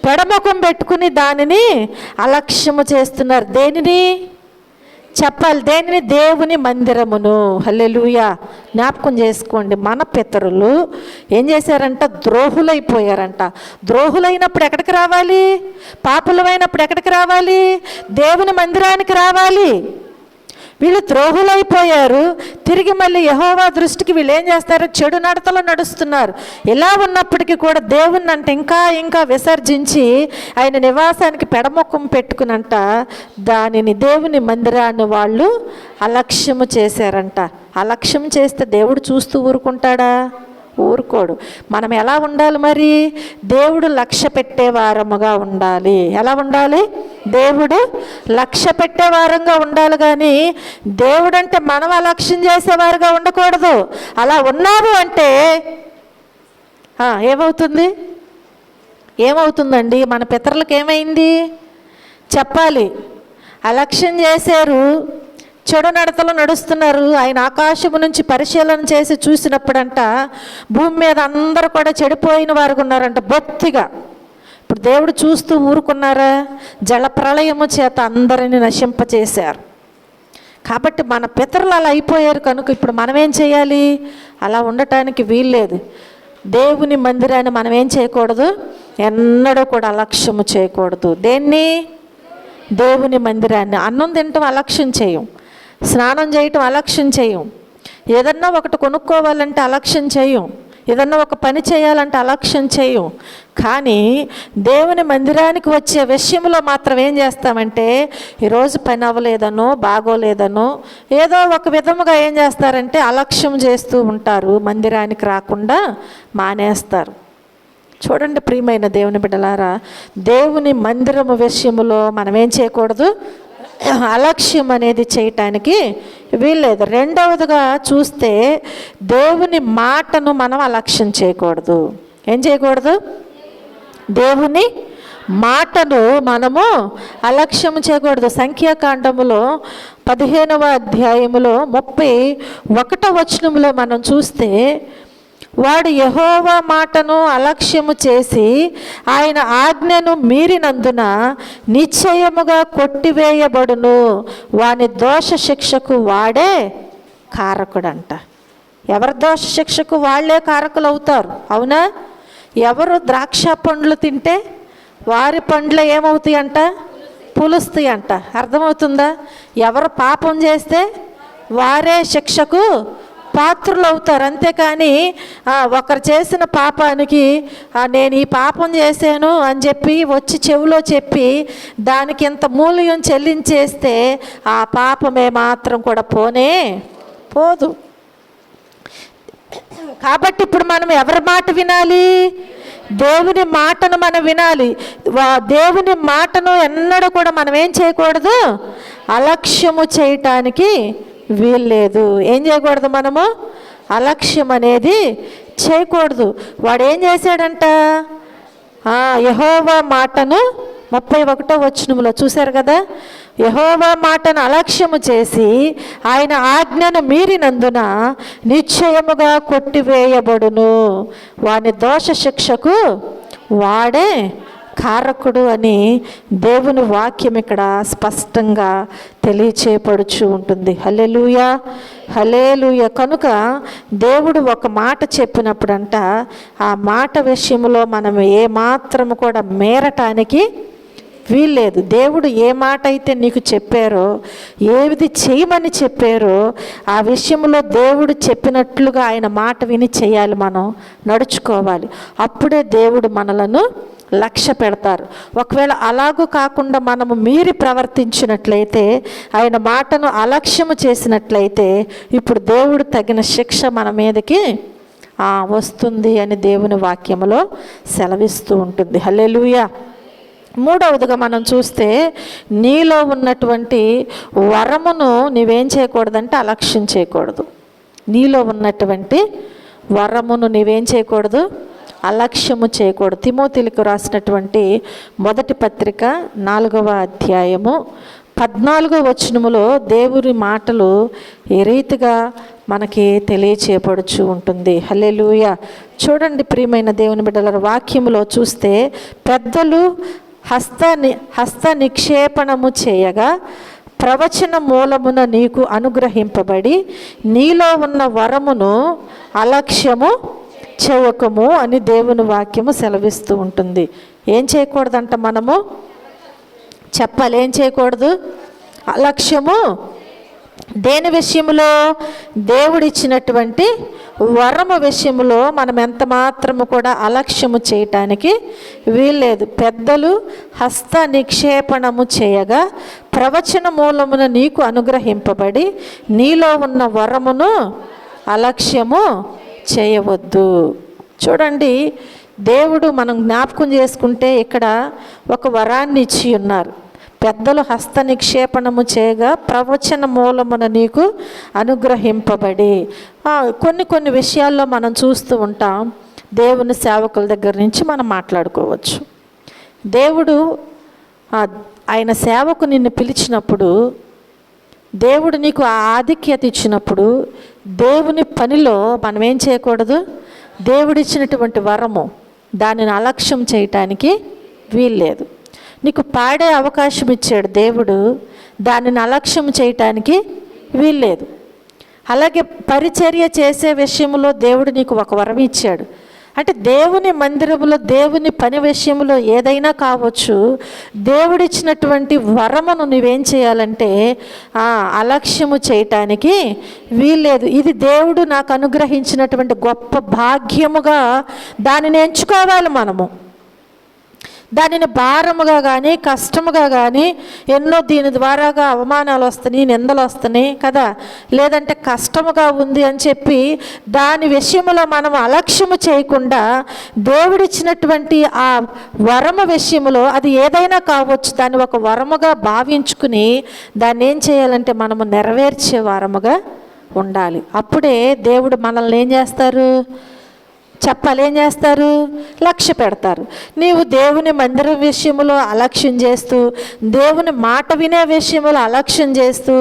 పెడముఖం పెట్టుకుని దానిని అలక్ష్యము చేస్తున్నారు. దేనిని చెప్పాలి? దేనిని? దేవుని మందిరమును. హల్లెలూయా. జ్ఞాపకం చేసుకోండి, మన పితరులు ఏం చేశారంట? ద్రోహులైపోయారంట. ద్రోహులైనప్పుడు ఎక్కడికి రావాలి? పాపులమైనప్పుడు ఎక్కడికి రావాలి? దేవుని మందిరానికి రావాలి. వీళ్ళు ద్రోహులైపోయారు. తిరిగి మళ్ళీ యెహోవా దృష్టికి వీళ్ళు ఏం చేస్తారు? చెడు నడతలో నడుస్తున్నారు. ఇలా ఉన్నప్పటికీ కూడా దేవుణ్ణి అంటే ఇంకా ఇంకా విసర్జించి ఆయన నివాసానికి పెడముఖం పెట్టుకునంట దానిని, దేవుని మందిరాన్ని వాళ్ళు అలక్ష్యము చేశారంట. అలక్ష్యం చేస్తే దేవుడు చూస్తూ ఊరుకుంటాడా? ఊరుకోడు. మనం ఎలా ఉండాలి మరి? దేవుడు లక్ష్య పెట్టేవారముగా ఉండాలి. ఎలా ఉండాలి? దేవుడు లక్ష్య పెట్టేవారంగా ఉండాలి, కానీ దేవుడు అంటే మనం అలక్ష్యం చేసేవారుగా ఉండకూడదు. అలా ఉన్నారు అంటే ఏమవుతుందండి? మన పితరులకు ఏమైంది చెప్పాలి? అలక్ష్యం చేశారు, చెడు నడతలో నడుస్తున్నారు. ఆయన ఆకాశము నుంచి పరిశీలన చేసి చూసినప్పుడంట భూమి మీద అందరూ కూడా చెడిపోయిన వారు ఉన్నారంట బొత్తిగా. ఇప్పుడు దేవుడు చూస్తూ ఊరుకున్నారా? జలప్రళయము చేత అందరిని నశింపచేశారు. కాబట్టి మన పితరులు అలా అయిపోయారు కనుక ఇప్పుడు మనం ఏం చేయాలి? అలా ఉండటానికి వీల్లేదు. దేవుని మందిరాన్ని మనం ఏం చేయకూడదు? ఎన్నడూ కూడా అలక్ష్యము చేయకూడదు. దేన్ని? దేవుని మందిరాన్ని. అన్నం తినటం అలక్ష్యం చేయం, స్నానం చేయటం అలక్ష్యం చేయం, ఏదన్నా ఒకటి కొనుక్కోవాలంటే అలక్ష్యం చేయం, ఏదన్నా ఒక పని చేయాలంటే అలక్ష్యం చేయం. కానీ దేవుని మందిరానికి వచ్చే విషయంలో మాత్రం ఏం చేస్తామంటే ఈరోజు పని అవ్వలేదనో బాగోలేదనో ఏదో ఒక విధముగా ఏం చేస్తారంటే అలక్ష్యం చేస్తూ ఉంటారు. మందిరానికి రాకుండా మానేస్తారు. చూడండి ప్రియమైన దేవుని బిడ్డలారా, దేవుని మందిరము విషయంలో మనం ఏం చేయకూడదు? అలక్ష్యం అనేది చేయటానికి వీల్లేదు. రెండవదిగా చూస్తే దేవుని మాటను మనం అలక్ష్యం చేయకూడదు. ఏం చేయకూడదు? దేవుని మాటను మనము అలక్ష్యం చేయకూడదు. సంఖ్యాకాండములో 15వ అధ్యాయములో 31వ వచనములో మనం చూస్తే వాడు యెహోవా మాటను అలక్ష్యము చేసి ఆయన ఆజ్ఞను మీరినందున నిశ్చయముగా కొట్టివేయబడును, వాని దోష శిక్షకు వాడే కారకుడంట. ఎవరి దోష శిక్షకు వాళ్ళే కారకులు అవుతారు, అవునా? ఎవరు ద్రాక్ష పండ్లు తింటే వారి పండ్లు ఏమవుతాయి అంట? పులుస్తాయి అంట. అర్థమవుతుందా? ఎవరు పాపం చేస్తే వారే శిక్షకు పాత్రులు అవుతారు. అంతేకాని ఒకరు చేసిన పాపానికి నేను ఈ పాపం చేశాను అని చెప్పి వచ్చి చెవిలో చెప్పి దానికి ఇంత మూల్యం చెల్లించేస్తే ఆ పాపమే మాత్రం కూడా పోనే పోదు. కాబట్టి ఇప్పుడు మనం ఎవరి మాట వినాలి? దేవుని మాటను మనం వినాలి. దేవుని మాటను ఎన్నడూ కూడా మనం ఏం చేయకూడదు? అలక్ష్యము చేయటానికి వీల్లేదు. ఏం చేయకూడదు? మనము అలక్ష్యం అనేది చేయకూడదు. వాడు ఏం చేశాడంట? యెహోవా మాటను 31వ వచనములో చూశారు కదా, యెహోవా మాటను అలక్ష్యము చేసి ఆయన ఆజ్ఞను మీరినందున నిశ్చయముగా కొట్టివేయబడును, వాని దోష శిక్షకు వాడే కారకుడు అని దేవుని వాక్యం ఇక్కడ స్పష్టంగా తెలియచేయబడుచు ఉంటుంది. హల్లెలూయా, హల్లెలూయా. కనుక దేవుడు ఒక మాట చెప్పినప్పుడంట ఆ మాట విషయంలో మనం ఏమాత్రము కూడా మేరటానికి వీల్లేదు. దేవుడు ఏ మాట అయితే నీకు చెప్పారో, ఏది చేయమని చెప్పారో ఆ విషయంలో దేవుడు చెప్పినట్లుగా ఆయన మాట విని చేయాలి, మనం నడుచుకోవాలి. అప్పుడే దేవుడు మనలను లక్ష్య పెడతారు. ఒకవేళ అలాగూ కాకుండా మనము మీరి ప్రవర్తించినట్లయితే, ఆయన మాటను అలక్ష్యము చేసినట్లయితే ఇప్పుడు దేవుడు తగిన శిక్ష మన మీదకి వస్తుంది అని దేవుని వాక్యములో సెలవిస్తూ ఉంటుంది. హల్లెలూయా. మూడవదిగా మనం చూస్తే నీలో ఉన్నటువంటి వరమును నీవేం చేయకూడదంటే అలక్ష్యం చేయకూడదు. నీలో ఉన్నటువంటి వరమును నీవేం చేయకూడదు? అలక్ష్యము చేయకూడదు. తిమోతిలకు రాసినటువంటి మొదటి పత్రిక 4వ అధ్యాయము 14వ వచనములో దేవుని మాటలు ఏ రీతిగా మనకి తెలియచేయబడుచు ఉంటుంది. హల్లెలూయా. చూడండి ప్రియమైన దేవుని బిడ్డల వాక్యములో చూస్తే, పెద్దలు హస్త నిక్షేపణము చేయగా ప్రవచన మూలమున నీకు అనుగ్రహింపబడి నీలో ఉన్న వరమును అలక్ష్యము చేయకము అని దేవుని వాక్యము సెలవిస్తూ ఉంటుంది. ఏం చేయకూడదంట? మనము చెప్పాలి. ఏం చేయకూడదు? అలక్ష్యము. దేని విషయంలో? దేవుడిచ్చినటువంటి వరము విషయంలో మనం ఎంత మాత్రము కూడా అలక్ష్యము చేయటానికి వీల్లేదు. పెద్దలు హస్త నిక్షేపణము చేయగా ప్రవచన మూలమున నీకు అనుగ్రహింపబడి నీలో ఉన్న వరమును అలక్ష్యము చేయవద్దు. చూడండి, దేవుడు మనం జ్ఞాపకం చేసుకుంటే ఇక్కడ ఒక వరాన్ని ఇచ్చి ఉన్నారు. పెద్దలు హస్త నిక్షేపణము చేయగా ప్రవచన మూలమున నీకు అనుగ్రహింపబడి. కొన్ని విషయాల్లో మనం చూస్తూ ఉంటాం. దేవుని సేవకుల దగ్గర నుంచి మనం మాట్లాడుకోవచ్చు. దేవుడు ఆయన సేవకు నిన్ను పిలిచినప్పుడు, దేవుడు నీకు ఆ ఆధిక్యత ఇచ్చినప్పుడు, దేవుని పనిలో మనం ఏం చేయకూడదు? దేవుడిచ్చినటువంటి వరము దానిని అలక్ష్యం చేయటానికి వీల్లేదు. నీకు పాడే అవకాశం ఇచ్చాడు దేవుడు, దానిని అలక్ష్యం చేయటానికి వీల్లేదు. అలాగే పరిచర్య చేసే విషయంలో దేవుడు నీకు ఒక వరం ఇచ్చాడు. అంటే దేవుని మందిరంలో దేవుని పని విషయంలో ఏదైనా కావచ్చు, దేవుడిచ్చినటువంటి వరమును నువ్వేం చేయాలంటే అలక్ష్యము చేయటానికి వీల్లేదు. ఇది దేవుడు నాకు అనుగ్రహించినటువంటి గొప్ప భాగ్యముగా దానిని ఎంచుకోవాలి. మనము దానిని భారముగా కానీ కష్టముగా కానీ ఎన్నో దీని ద్వారాగా అవమానాలు వస్తున్నాయి, నిందలు వస్తున్నాయి కదా, లేదంటే కష్టముగా ఉంది అని చెప్పి దాని విషయంలో మనం అలక్ష్యము చేయకుండా దేవుడిచ్చినటువంటి ఆ వరము విషయంలో అది ఏదైనా కావచ్చు, దాన్ని ఒక వరముగా భావించుకుని దాన్ని ఏం చేయాలంటే మనము నెరవేర్చే వరముగా ఉండాలి. అప్పుడే దేవుడు మనల్ని ఏం చేస్తారు? చెప్పాలి. ఏం చేస్తారు? లక్ష్య పెడతారు. నీవు దేవుని మందిరం విషయంలో అలక్ష్యం చేస్తూ, దేవుని మాట వినే విషయంలో అలక్ష్యం చేస్తూ,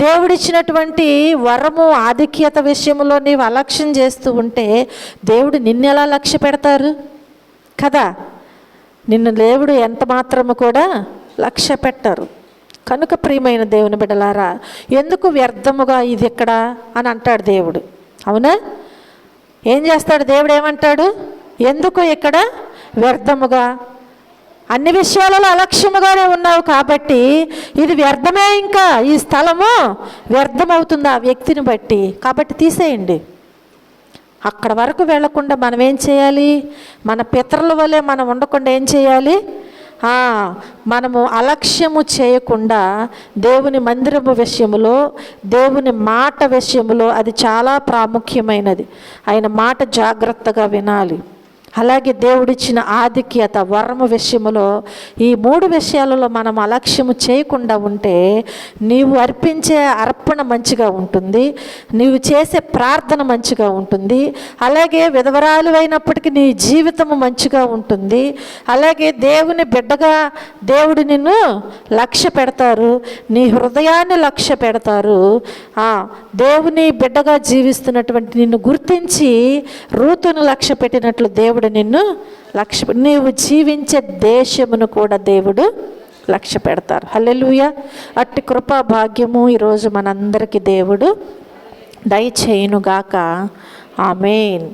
దేవుడిచ్చినటువంటి వరము ఆధిక్యత విషయంలో నీవు అలక్ష్యం చేస్తూ ఉంటే దేవుడు నిన్ను ఎలా లక్ష్య పెడతారు కదా? నిన్ను దేవుడు ఎంత మాత్రము కూడా లక్ష్య పెట్టరు. కనుక ప్రియమైన దేవుని బిడ్డలారా, ఎందుకు వ్యర్థముగా ఇది ఇక్కడ అని అంటాడు దేవుడు. అవునా? ఏం చేస్తాడు దేవుడు? ఏమంటాడు? ఎందుకు ఇక్కడ వ్యర్థముగా? అన్ని విషయాలలో అలక్ష్యముగానే ఉన్నావు కాబట్టి ఇది వ్యర్థమే. ఇంకా ఈ స్థలము వ్యర్థమవుతుంది ఆ వ్యక్తిని బట్టి. కాబట్టి తీసేయండి. అక్కడ వరకు వెళ్లకుండా మనం ఏం చేయాలి? మన పితరుల వలె మనం ఉండకుండా ఏం చేయాలి? మనము అలక్ష్యము చేయకుండా దేవుని మందిరము విషయములో, దేవుని మాట విషయములో అది చాలా ప్రాముఖ్యమైనది. ఆయన మాట జాగ్రత్తగా వినాలి. అలాగే దేవుడిచ్చిన ఆధిక్యత వరము విషయములో ఈ 3 విషయాలలో మనం అలక్ష్యము చేయకుండా ఉంటే నీవు అర్పించే అర్పణ మంచిగా ఉంటుంది, నీవు చేసే ప్రార్థన మంచిగా ఉంటుంది, అలాగే విధవరాలు అయినప్పటికీ నీ జీవితము మంచిగా ఉంటుంది. అలాగే దేవుని బిడ్డగా దేవుడు నిన్ను లక్ష్య పెడతారు, నీ హృదయాన్ని లక్ష్య పెడతారు. దేవుని బిడ్డగా జీవిస్తున్నటువంటి నిన్ను గుర్తించి రూతును లక్ష్య పెట్టినట్లు దేవుడు నిన్ను లక్ష్య, నీవు జీవించే దేశమును కూడా దేవుడు లక్ష్య పెడతారు. హల్లెలూయా. అట్టి కృపా భాగ్యము ఈరోజు మనందరికీ దేవుడు దయచేయునుగాక. ఆమేన్.